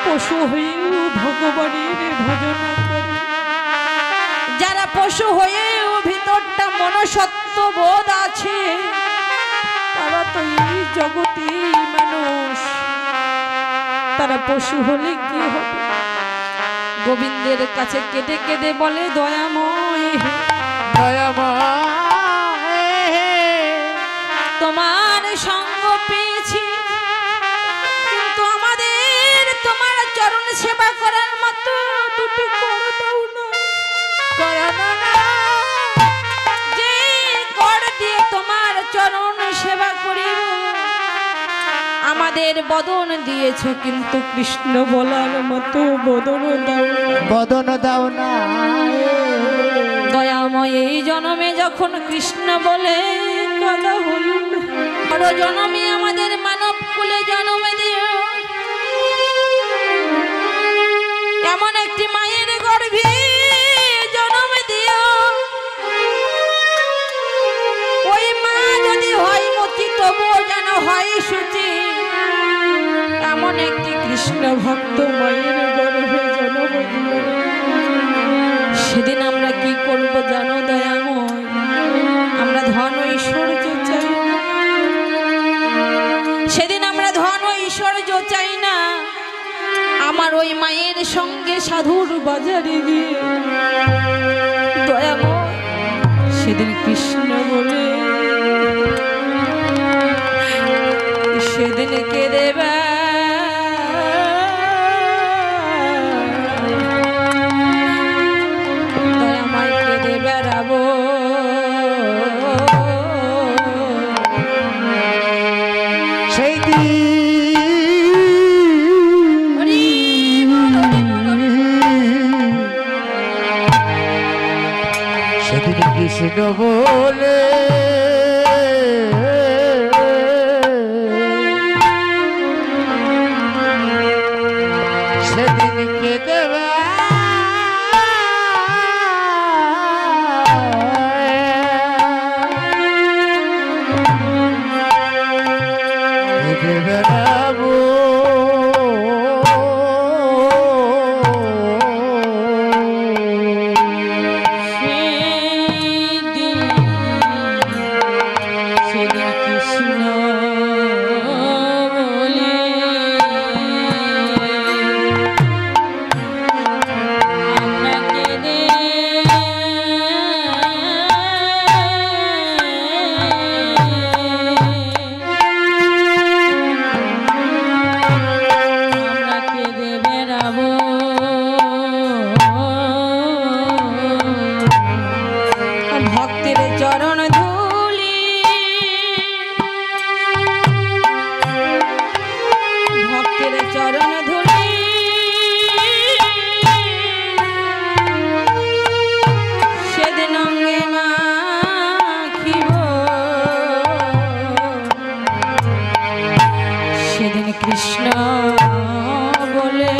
পশু হয়েও ভগবানের ভজনা করে যারা পশু হয়েও ভিতরটা মনসত্ব বোধ আছে তারা তো এই জগতে মানুষ তারা পশু হলে কি হবে গোবিন্দের কাছে কেঁদে কেঁদে বলে দয়াময় তোমার সঙ্গ পেয়েছি কিন্তু আমাদের তোমার চরণ সেবা করার মতো দুটি কর দাও না যে কর দিয়ে তোমার চরণ সেবা করিব আমাদের বদন দিয়েছ কিন্তু কৃষ্ণ বলার মতো বদন দাও না দয়াময় এই জন্মে যখন কৃষ্ণ বলে কথা হল বড় জন্মে আমাদের মানব কৃষ্ণ ভক্ত মায়ের গর্ভে জন্ম দিল, সেদিন আমরা কি করব জানো দয়াময়? আমরা ধন ঐশ্বর্য চাই না, সেদিন আমরা ধন ঐশ্বর্য চাই না। আমার ওই মায়ের সঙ্গে সাধুর বাজারে গিয়ে দয়াময় সেদিন কৃষ্ণ বলে সেদিন কেঁদে দয়াময় কেঁদে বেড়াবো। সেই দিন সেদিন কৃষ্ণ বলে সেদিন কেঁদে বেড়াবো। সেদিন কৃষ্ণ বলে আমরা কেঁদে আমরা কেঁদে বেড়াবো। ভক্তের চরণ ধুলি, ভক্তের চরণ ধুলি সেদিন অঙ্গে মাখিব, সেদিন কৃষ্ণ বলে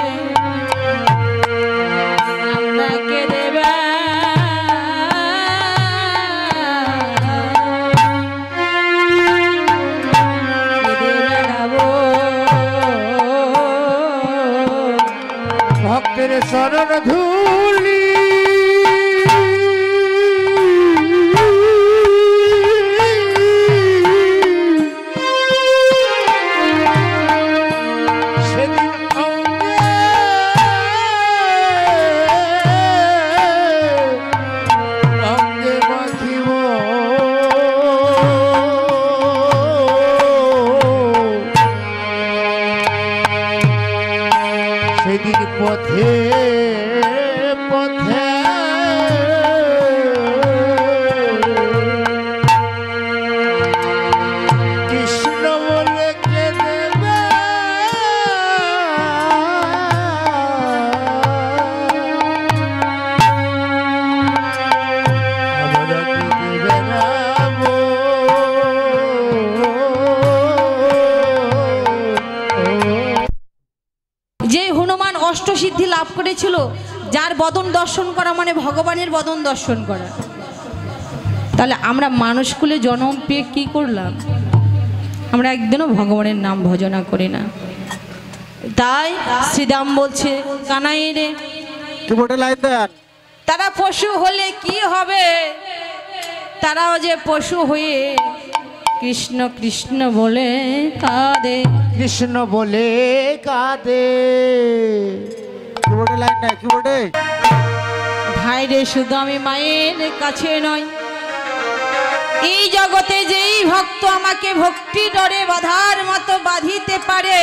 আমরা কেঁদে বেড়াবো। ভক্তের চরণ ধুলি সেদিন অঙ্গে মাখিব, সেদিন পথে পথে কৃষ্ণ বলে কেঁদে আমরা কেঁদে বেড়াবো। যে হনুমান অষ্টসিদ্ধি লাভ করেছিল, যার বদন দর্শন করা মানে ভগবানের বদন দর্শন করা, তাহলে আমরা মানুষকুলে জন্ম পেয়ে কি করলাম? আমরা একদিনও ভগবানের নাম ভজনা করি না। তাই শ্রীদাম বলছে, কানাই রে কিবোর্ডে লাইন দেন। তারা পশু হলে কি হবে? তারাও যে পশু হয়ে কৃষ্ণ কৃষ্ণ বলে কাঁদে। কৃষ্ণ বলে কাঁদে। কিবোর্ডে লাইন নাই, কিবোর্ডে। ভাই রে, শুধু আমি মায়ের কাছে নয়, এই জগতে যেই ভক্ত আমাকে ভক্তি ডরে বাঁধার মতো বাঁধিতে পারে,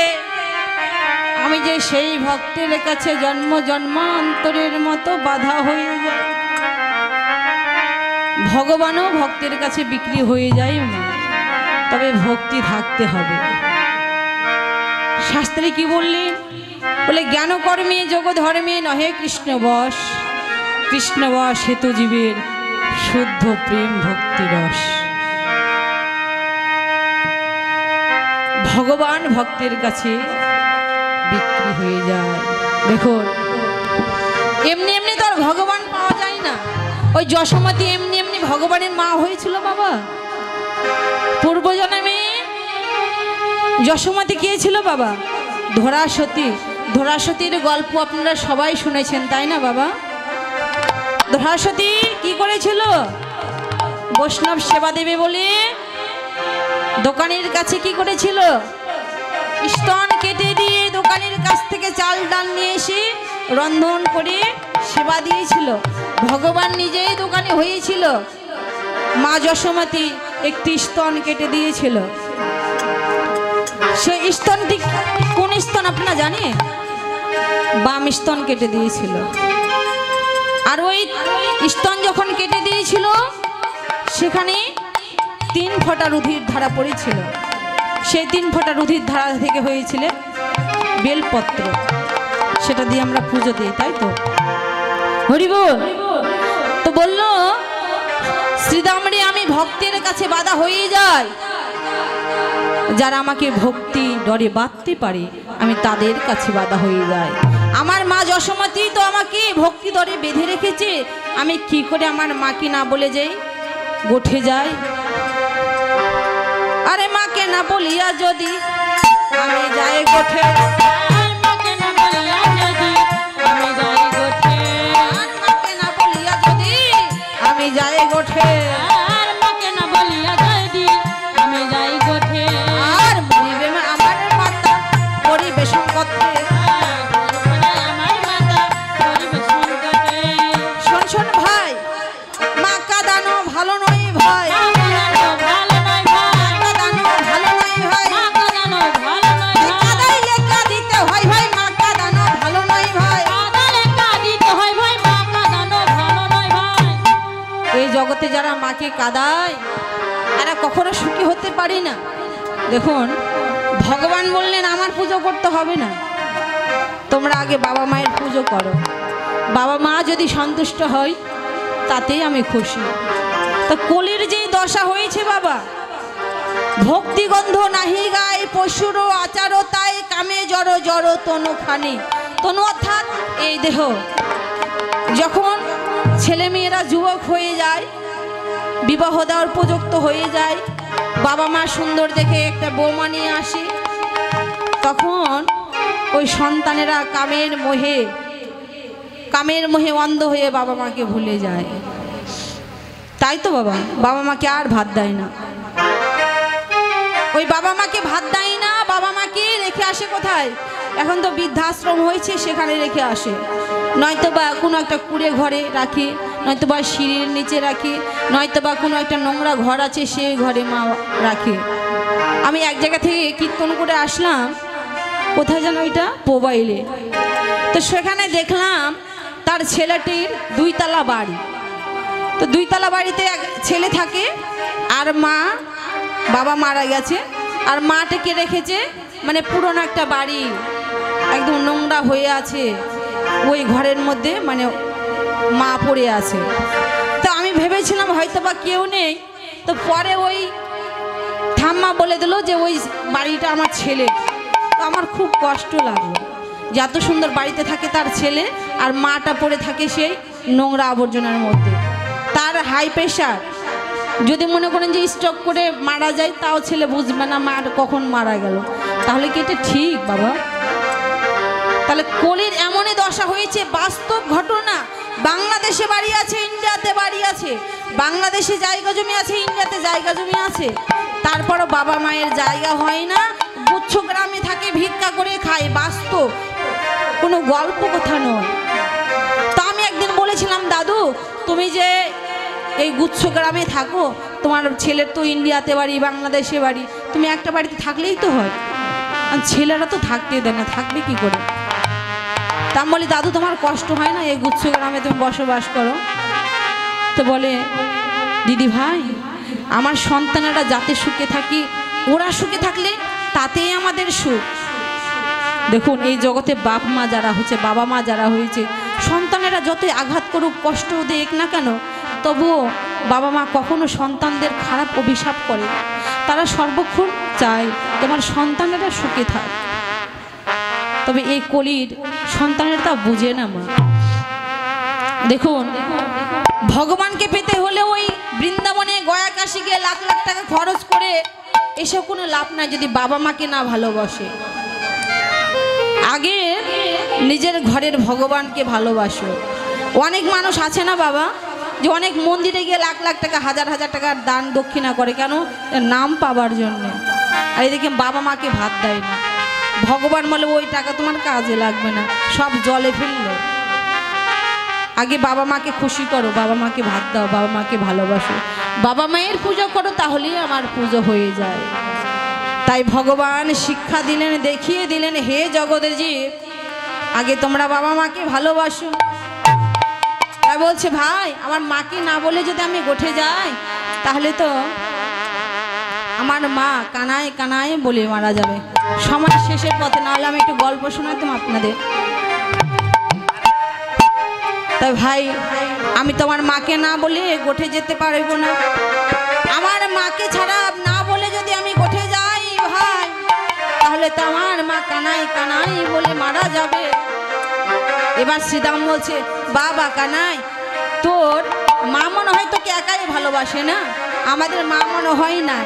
আমি যে সেই ভক্তের কাছে জন্ম জন্মান্তরের মতো বাধা হয়ে যায়। ভগবানও ভক্তের কাছে বিক্রি হয়ে যায় না, তবে ভক্তি থাকতে হবে। শাস্ত্রে কি বললেন? বলে জ্ঞান কর্মে যোগ ধর্মে নহে কৃষ্ণ বশ, কৃষ্ণ বশ হেতু জীবের শুদ্ধ প্রেম ভক্তি রস। ভগবান ভক্তের কাছে বিক্রি হয়ে যায়। দেখুন, এমনি এমনি তো আর ভগবান পাওয়া যায় না। ওই যশোমতী এমনি এমনি ভগবানের মা হয়েছিল বাবা? পূর্বজন্মে যশোমতী কে ছিল বাবা? ধরা সতী। ধরাসতীর গল্প আপনারা সবাই শুনেছেন তাই না বাবা? ধরাসতী কি করেছিল? বৈষ্ণব সেবা দেবে বলে দোকানের কাছে কি করেছিল? স্তন কেটে দিয়ে দোকানের কাছ থেকে চাল ডাল নিয়ে এসে রন্ধন করে সেবা দিয়েছিল। ভগবান নিজেই দোকানে হয়েছিল, মা যশোমতী একটি স্তন কেটে দিয়েছিল। সেই স্তনটি কোন স্তন আপনারা জানেন? বাম স্তন কেটে দিয়েছিল। আর ওই স্তন যখন কেটে দিয়েছিল সেখানে 3 ফোঁটা রুধির ধারা পড়েছিল। সেই 3 ফোঁটা রুধির ধারা থেকে হয়েছিল বেলপত্র, সেটা দিয়ে আমরা পুজো দিই, তাই তো? হরিবল। তো বলল শ্রীদামরে আমি ভক্তের কাছে বাধা হয়ে যাই, যারা আমাকে ভক্তি ডরে বাঁধতে পারে আমি তাদের কাছে বাধা হয়ে যাই। আমার মা যশোমতী তো আমাকে ভক্তি ডরে বেঁধে রেখেছে, আমি কি করে আমার মাকে না বলে যাই গোঠে যাই? আরে মাকে না বলিয়া যদি আমি যাই গোঠে, আর মাকে না বলিয়া যদি আমি যাই গোঠে, আর মাকে না বলিয়া যদি আমি যাই গোঠে, আর মাকে না বলিয়া যদি আমি যাই গোঠে, আর মরিবে আমার মাতা পরিবেশন করতে। আমার মাতা পরিবেশন করে। শোন শোন ভাই, মা কাঁদানো ভালো নয় ভাই, মা কাঁদানো ভালো নয় ভাই, কাঁদানো ভালো নয় ভাই, মা কাঁদানো ভালো নয় ভাই, কাঁদাইলে কাঁদিতে হয় ভাই, মা কাঁদানো ভালো নয় ভাই। কাঁদালে কাঁদিতে হয় ভাই, মা কাঁদানো ভালো নয় ভাই। এই জগতে যারা মাকে কাঁদায় এরা কখনো সুখী হতে পারি না। দেখুন ভগবান বললেন আমার পুজো করতে হবে না, তোমরা আগে বাবা মায়ের পুজো করো, বাবা মা যদি সন্তুষ্ট হয় তাতেই আমি খুশি। তো কলির যেই দশা হয়েছে বাবা, ভক্তিগন্ধ নাহি গায় পশুর আচার তাই কামে জড় জড় তনু খানি। তনু অর্থাৎ এই দেহ। যখন ছেলে মেয়েরা যুবক হয়ে যায়, বিবাহ দেওয়ার উপযুক্ত হয়ে যায়, বাবা মা সুন্দর দেখে একটা বৌমা নিয়ে আসে, তখন ওই সন্তানেরা কামের মোহে অন্ধ হয়ে বাবা মাকে ভুলে যায়, তাই তো? বাবা মাকে আর ভাত দেয় না, ওই বাবা মাকে ভাত দেয় না, বাবা মাকে রেখে আসে কোথায়? এখন তো বৃদ্ধাশ্রম হয়েছে, সেখানে রেখে আসে, নয়তো বা কোনো একটা কুড়ে ঘরে রাখে, নয়তো বা সিঁড়ির নিচে রাখে, নয়তো বা কোনো একটা নোংরা ঘর আছে সেই ঘরে মা রাখে। আমি এক জায়গা থেকে কীর্তন করে আসলাম, কোথায় যেন ওইটা মোবাইলে, তো সেখানে দেখলাম তার ছেলেটির 2 তলা বাড়ি। তো 2 তলা বাড়িতে এক ছেলে থাকে, আর বাবা মারা গেছে, আর মাটাকে রেখেছে মানে পুরনো একটা বাড়ি, একদম নোংরা হয়ে আছে, ওই ঘরের মধ্যে মানে মা পড়ে আছে। তো আমি ভেবেছিলাম হয়তো বা কেউ নেই, তো পরে ওই ঠাম্মা বলে দিল যে ওই বাড়িটা আমার ছেলে। তো আমার খুব কষ্ট লাগলো যে এত সুন্দর বাড়িতে থাকে তার ছেলে, আর মাটা পড়ে থাকে সেই নোংরা আবর্জনার মধ্যে। তার হাই প্রেশার, যদি মনে করেন যে স্ট্রোক করে মারা যায় তাও ছেলে বুঝবে না মা কখন মারা গেল, তাহলে কি এটা ঠিক বাবা? তাহলে কলির এমনই দশা হয়েছে, বাস্তব ঘটনা। বাংলাদেশে বাড়ি আছে, ইন্ডিয়াতে বাড়ি আছে, বাংলাদেশে জায়গা জমি আছে, ইন্ডিয়াতে জায়গা জমি আছে, তারপরও বাবা মায়ের জায়গা হয় না, গুচ্ছ গ্রামে থাকে, ভিক্ষা করে খায়, বাস্তব, কোনো গল্প কথা নয়। তা আমি একদিন বলেছিলাম, দাদু তুমি যে এই গুচ্ছ গ্রামে থাকো, তোমার ছেলের তো ইন্ডিয়াতে বাড়ি, বাংলাদেশে বাড়ি, তুমি একটা বাড়িতে থাকলেই তো হয়, আর ছেলেরা তো থাকতে দেয় না, থাকবে কি করে? তা আমি বলি, দাদু তোমার কষ্ট হয় না এই গুচ্ছ গ্রামে তুমি বসবাস করো? তো বলে, দিদি ভাই আমার সন্তানেরা যাতে সুখে থাকি, ওরা সুখে থাকলে তাতেই আমাদের সুখ। দেখুন এই জগতে বাপ মা যারা হচ্ছে, বাবা মা যারা হয়েছে, সন্তানেরা যতই আঘাত করুক, কষ্ট দেখ না কেন, তবুও বাবা মা কখনো সন্তানদের খারাপ অভিশাপ করে, তারা সর্বক্ষণ চায় তোমার সন্তানেরা সুখে থাক। তবে এই কলির সন্তানের তা বুঝে না মা। দেখুন ভগবানকে পেতে হলে ওই বৃন্দাবনে গয়া কাশি গিয়ে লাখ লাখ টাকা খরচ করে এসব কোনো লাভ নাই যদি বাবা মাকে না ভালোবাসে। আগে নিজের ঘরের ভগবানকে ভালোবাসো। অনেক মানুষ আছে না বাবা, যে অনেক মন্দিরে গিয়ে লাখ লাখ টাকা হাজার হাজার টাকার দান দক্ষিণা করে, কেন? নাম পাবার জন্য। আর এদিকে বাবা মাকে ভাত দেয় না। ভগবান বলে ওই টাকা তোমার কাজে লাগবে না, সব জলে ফেললো। আগে বাবা মাকে খুশি করো, বাবা মাকে ভাত দাও, বাবা মাকে ভালোবাসো, বাবা মায়ের পুজো করো, তাহলেই আমার পুজো হয়ে যায়। তাই ভগবান শিক্ষা দিলেন, দেখিয়ে দিলেন, হে জগতের জীব, আগে তোমরা বাবা মাকে ভালোবাসো। তাই বলছে ভাই, আমার মাকে না বলে যদি আমি গোঠে যাই, তাহলে তো আমার মা কানায় কানায় বলে মারা যাবে সময় শেষের পথে। না হলে আমি একটু গল্প শোনাতাম আপনাদের। তাই ভাই, আমি তোমার মাকে না বলে গোঠে যেতে পারবো না। আমার মাকে ছাড়া না বলে যদি আমি গোঠে যাই ভাই, তাহলে তো আমার মা কানাই কানাই বলে মারা যাবে। এবার শ্রীদাম বলছে, বাবা কানাই, তোর মা মনে হয় তোকে একাই ভালোবাসে না, আমাদের মা মনে হয় না,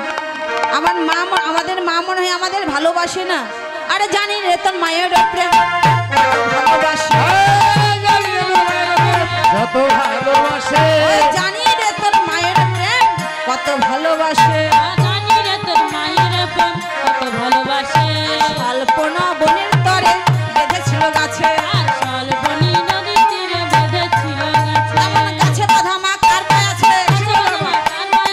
আমাদের মা মনে হয় আমাদের ভালোবাসে না। আরে জানি রে তোর মায়ের প্রেম ভালোবাসে, যত ভালোবাসে, জানি রে তোর মায়ের প্রেম কত ভালোবাসে, জানি রে তোর মায়ের প্রেম কত ভালোবাসে। কল্পনা বনের তরে বেঁধেছিল গাছে, আর স্বল্পনী নদীর তীরে বেঁধেছিল গাছে। এমন গাছে বাঁধা মা কার পায়ে আছে,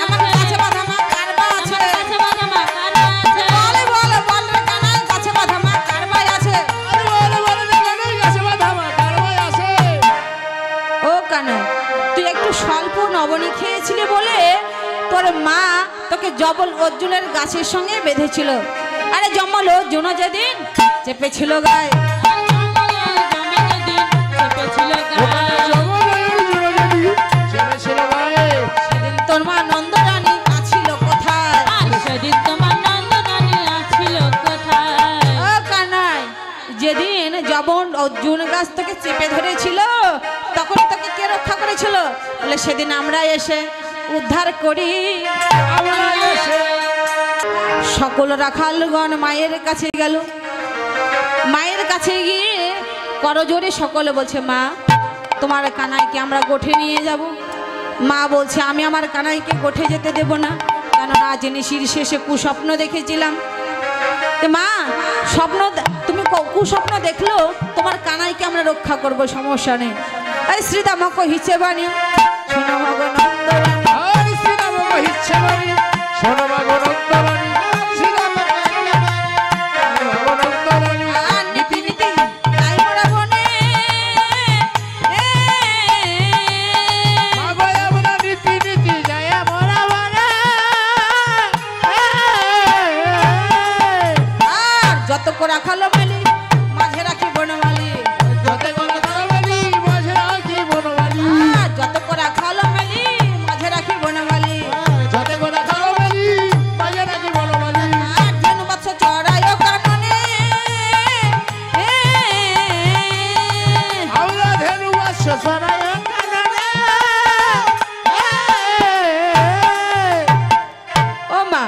এমন গাছে বাঁধা মা কার পায়ে আছে, গাছে বাঁধা মা কার পায়ে আছে? বল বল বল রে কানাই, গাছে বাঁধা মা কার পায়ে আছে? ও কানাই, তুই একটু স্বল্প নবনী খেয়েছিলি বলে তোর মা তোকে জবল অর্জুনের গাছের সঙ্গে বেঁধেছিল। আরে জমল অর্জুন যেদিন চেপেছিল গায়ে, সেদিন তোর মা নন্দরানী আছিল কোথায়? ও কানাই, যেদিন জবন অর্জুন গাছ তোকে চেপে ধরেছিল, তখন তোকে কে রক্ষা করেছিল? বলে সেদিন আমরা এসে উদ্ধার করি। সকল রাখালগণ মায়ের কাছে গেল। মায়ের কাছে গিয়ে করজোরে সকলে বলছে, মা তোমার কানাইকে আমরা গোঠে নিয়ে যাব। মা বলছে, আমি আমার কানাইকে গোঠে যেতে দেব না, কেননা জিনিসের শেষে কুস্বপ্ন দেখেছিলাম। মা স্বপ্ন, তুমি কুস্বপ্ন দেখলো, তোমার কানাইকে আমরা রক্ষা করব, সমস্যা নেই। এই শ্রীদামক হিসে বাণী শোনো যত রাখালো মালি মাঝে রাখি বনমালী, যত রাখালো মালি মাঝে রাখি বনমালী, আর ধনু বৎস চড়ায় কাননে, ও মা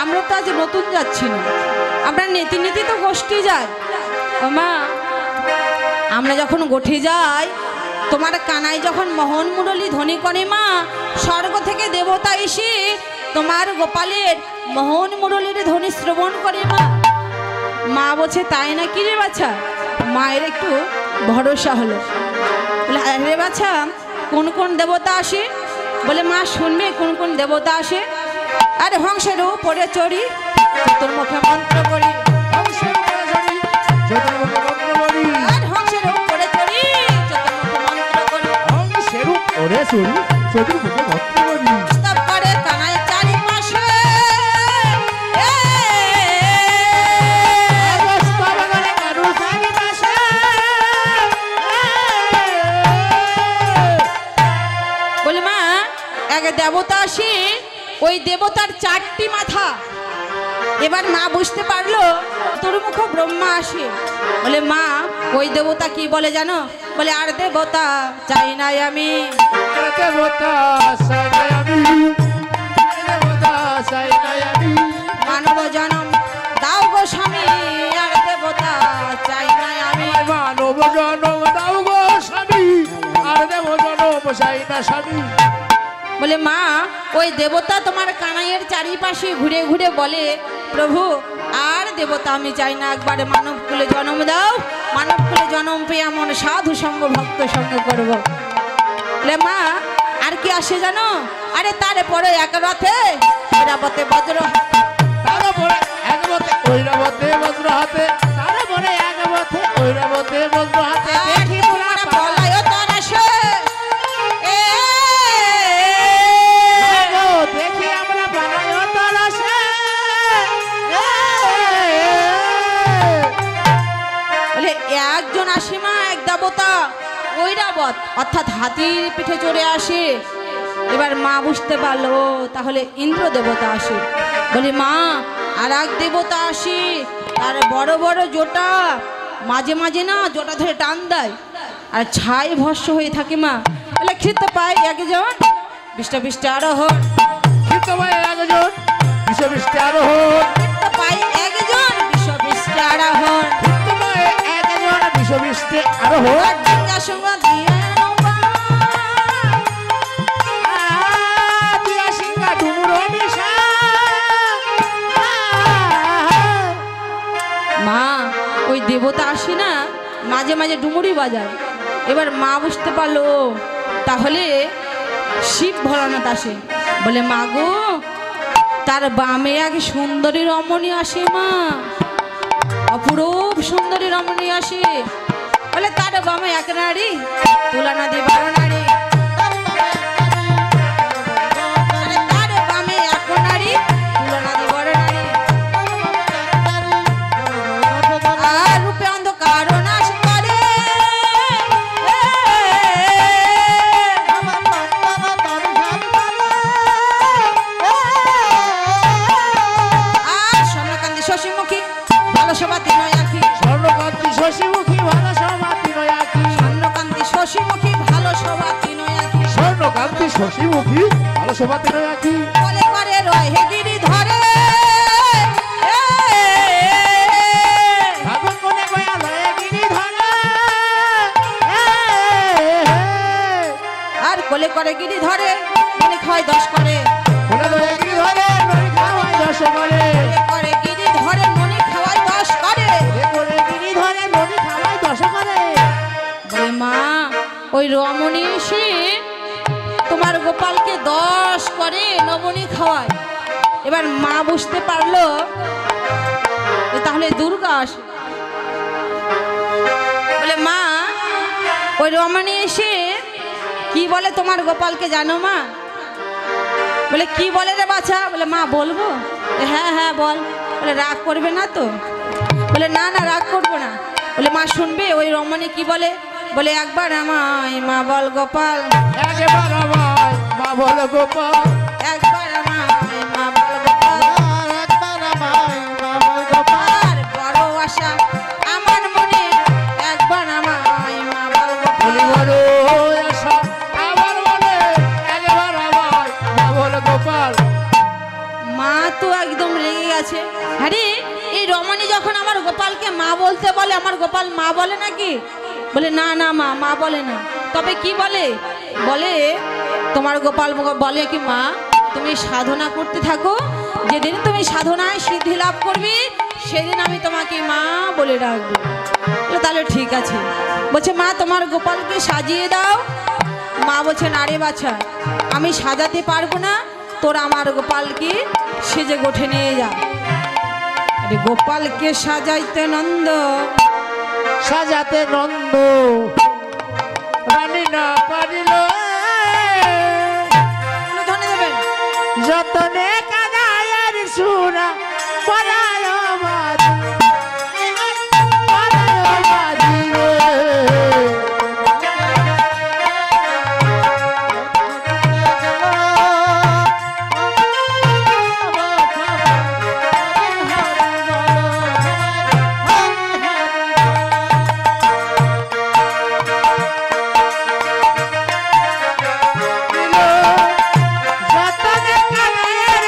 আমরা তো আজ নতুন যাচ্ছি না, আমরা নীতি নীতি তো গোষ্ঠী যাই। ও মা, আমরা যখন গোঠে যাই, তোমার কানাই যখন মোহন মুরলী ধ্বনি করে মা, স্বর্গ থেকে দেবতা এসে তোমার গোপালের মোহন মুরলীর ধ্বনি শ্রবণ করে মা। মা বলছে, তাই না কি রে বাছা? মায়ের একটু ভরসা হলো। বলে, রে বাছা কোন কোন দেবতা আসে? বলে, মা শুনবে কোন কোন দেবতা আসে? আরে হংসের উপরে চড়ি চতুর্মুখে মন্ত্র করি, আর হংসের উপরে চড়ি চতুর্মুখে মন্ত্র করি। প্রস্তাব করে কানাই চারিপাশে, বলে মা এক দেবতা আসে, ওই দেবতার 4টি মাথা। এবার মা বুঝতে পারলো চতুর্মুখ ব্রহ্মা আসে। বলে, মা ওই দেবতা কি বলে জানো? বলে, আর দেবতা চাই নাই আমি, মানব জনম দাও গো স্বামী, আর দেবতা চাই নাই আমি। পোষাই না স্বামী। বলে মা ওই দেবতা তোমার কানাইয়ের চারিপাশে ঘুরে ঘুরে বলে প্রভু আর দেবতা আমি চাই না, একবারে মানব কুলে জন্ম দাও, মানব কুলে জন্ম পেয়ে এমন সাধু সঙ্গ ভক্ত সঙ্গ করব। বলে মা আর কি আসে জানো? আরে তারে পরে এক রথে ঐরাবতে বজ্র, তারপরে এক মতে ঐরাবতে বজ্র হাতে, তারপরে এক মতে ঐরাবতে বজ্র হাতে। দেখি তোরা বলায় তার আসে দেখি আমরা বানাই তোর আসে। বলে একজন আসে মা, এক দেবতা ঐরাবত অর্থাৎ হাতির পিঠে চড়ে আসে। এবার মা বুঝতে পারলো ও তাহলে ইন্দ্র দেবতা আসে। বলি মা আর এক দেবতা আসে, তার বড় বড় জোটা, মাঝে মাঝে না জোটা ধরে টান দেয় আর ছাই ভস্য হয়ে থাকে মা। বলে খেতে পাই একজন বিষ্টা বিষ্টা আরোহণ, কিন্তু ভাই একজন বিশ্ববৃষ্টি আরোহণ, খেতে পাই একজন বিশ্ব বিষ্টা আরোহণ। কিন্তু ভাই একজন বিশ্ববৃষ্টি আরোহণ। আর ডিঙ্গা সঙ্গ দিয়ে নৌকা, দিয়া সিংহা ডুমুরো নিশা। মা ওই দেবতা আসে না মাঝে মাঝে ডুমুরি বাজায়। এবার মা বুঝতে পারলো তাহলে শিব ভোলানাথ আসে। বলে মা গো তার বামে এক সুন্দরী রমণী আসে মা, অপরূপ সুন্দরী রমণী আসে। বলে তার বামে এক নারী তুলনা দিয়ে 12 নারী, আরে তার বামে এক নারী তুলনা দিয়ে 12 নারী। আর রূপে অন্ধকার নাশ করে, আর স্বর্ণকান্তি শশীমুখী ভালো সবাতি নয় আখি, স্বর্ণকান্তি শশীমুখী ভালো সমাতি নয় আঁখি। স্বর্ণকান্তি শশীমুখী ভালো সবাতি নয় আখি। স্বর্ণকান্তি শশীমুখী ভালো সমাতি নয় আঁখি। বলে করে রয় হে গিরি ধরে, ফাগুন কোনে গয়া লয়ে গিরি ধরে। আর কোলে করে গিরি ধরে মনে খাওয়াই 10 করে, কোনে লয়ে গিরি ধরে নই খাওয়াই 10 করে। কোলে করে গিরি ধরে মনে খাওয়াই 10 করে। কোনে গিরি ধরে নই খাওয়াই 10 করে। বলে মা ওই রমণী এসে তোমার গোপালকে 10 করে নবনী খাওয়ায়। এবার মা বুঝতে পারলো যে তাহলে দুর্গা আসে। বলে মা ওই রমণী এসে কি বলে তোমার গোপালকে জানো মা? বলে কি বলে রে বাছা? বলে মা বলবো। হ্যাঁ হ্যাঁ বল। বলে রাগ করবে না তো? বলে না না রাগ করবো না। বলে মা শুনবে ওই রমণী কি বলে? বলে একবার আমায় মা বল গোপাল, একবার আমায় মা বল গোপাল, একবার আমায় মা বল গোপাল। একবার আমায় মা বল গোপাল। আর বড় আশা আমার মনে, একবার আমায় মা বল বলি গোপাল। বড় আশা আমার মনে, একবার আমায় মা বল গোপাল। মা তো একদম রেগে গেছে। আরে এই রমণী যখন আমার গোপালকে মা বলতে বলে, আমার গোপাল মা বলে নাকি? বলে না না মা মা বলে না। তবে কি বলে? বলে তোমার গোপাল বলে কি মা তুমি সাধনা করতে থাকো, যেদিন তুমি সাধনায় সিদ্ধি লাভ করবে সেদিন আমি তোমাকে মা বলে ডাকবো। বলে তাহলে ঠিক আছে। বলছে মা তোমার গোপালকে সাজিয়ে দাও। মা বলছে না রে বাছা আমি সাজাতে পারবো না, তোরা আমার গোপালকে সেজে গোঠে নিয়ে যা। আরে গোপালকে সাজাইতে নন্দ, সাজাতে নন্দ রানী না পারিল, ধনে দেবেন। যতনে কাদায়ের সুরা পরায় বাজি, পরায় বাজি রে। যতনে কাদায়ের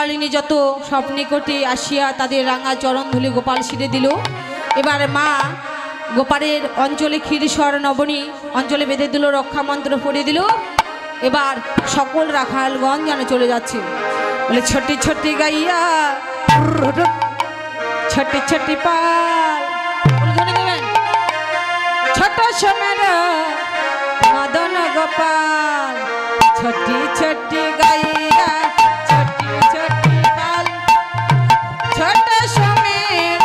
গোপালিনী যত স্বপ্নিকটে আসিয়া তাদের রাঙা চরণ ধুলি গোপাল শিরে দিল। এবার মা গোপালের অঞ্চলে ক্ষীরস্বর নবনী অঞ্চলে বেঁধে দিল, রক্ষা মন্ত্র পড়িয়ে দিল। এবার সকল রাখালগণ যেন চলে যাচ্ছে, বলে ছোটি ছোটি গাইয়া ছোটি ছোটি পাল, বলে দেবেন ছোট সোনার মদন গোপাল, ছোটি ছোটি গাইয়া ছোটি ছোটি পাল, ছোট সোমের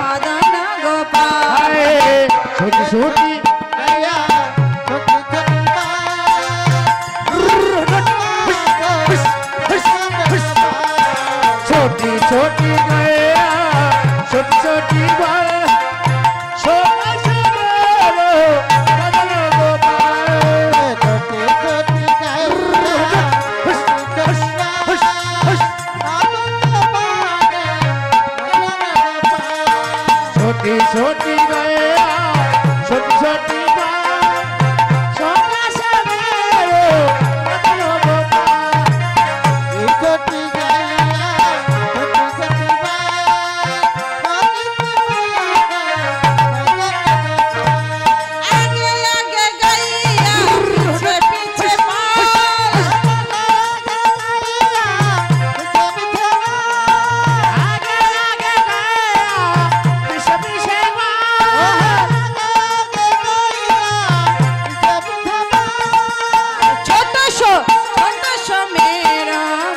মদন গোপাল। ছোটি ছোটি छोटी छोटी गया छोटी छोटी बाल छोटा छोटा मदन गोपाल छोटी छोटी गया छोटी छोटी गया छोटी छोटी बाल छोटा छोटा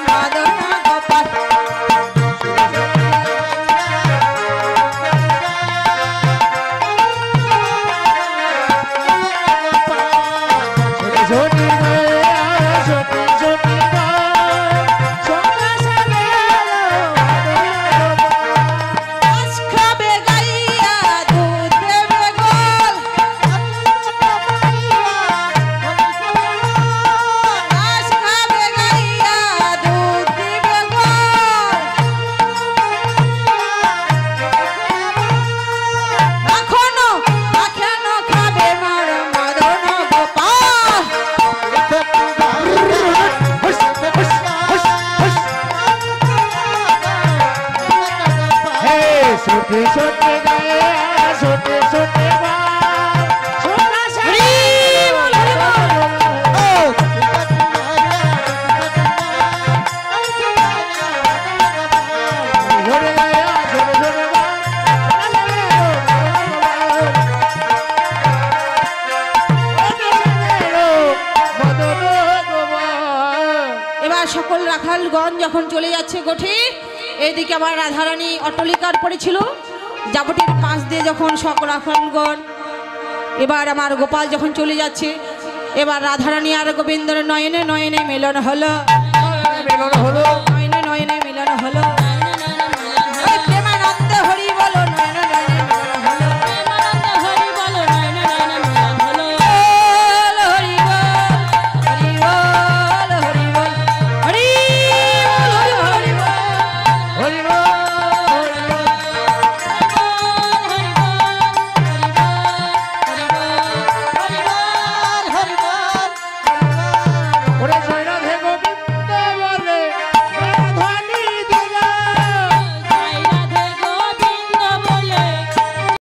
मदन गोपाल छोटे छोटे गया छोटे छोटे बाल छोटा सा छोटे गया छोटे छोटे बाल এবার সকল রাখালগণ যখন চলে যাচ্ছে গোঠে, এদিকে আমার রাধারানী অট্টালিকার পড়েছিল, জাবটির পাশ দিয়ে যখন সকল রাখালগণ, এবার আমার গোপাল যখন চলে যাচ্ছে, এবার রাধারানী আর গোবিন্দর নয়নে নয়নে মিলন হলো।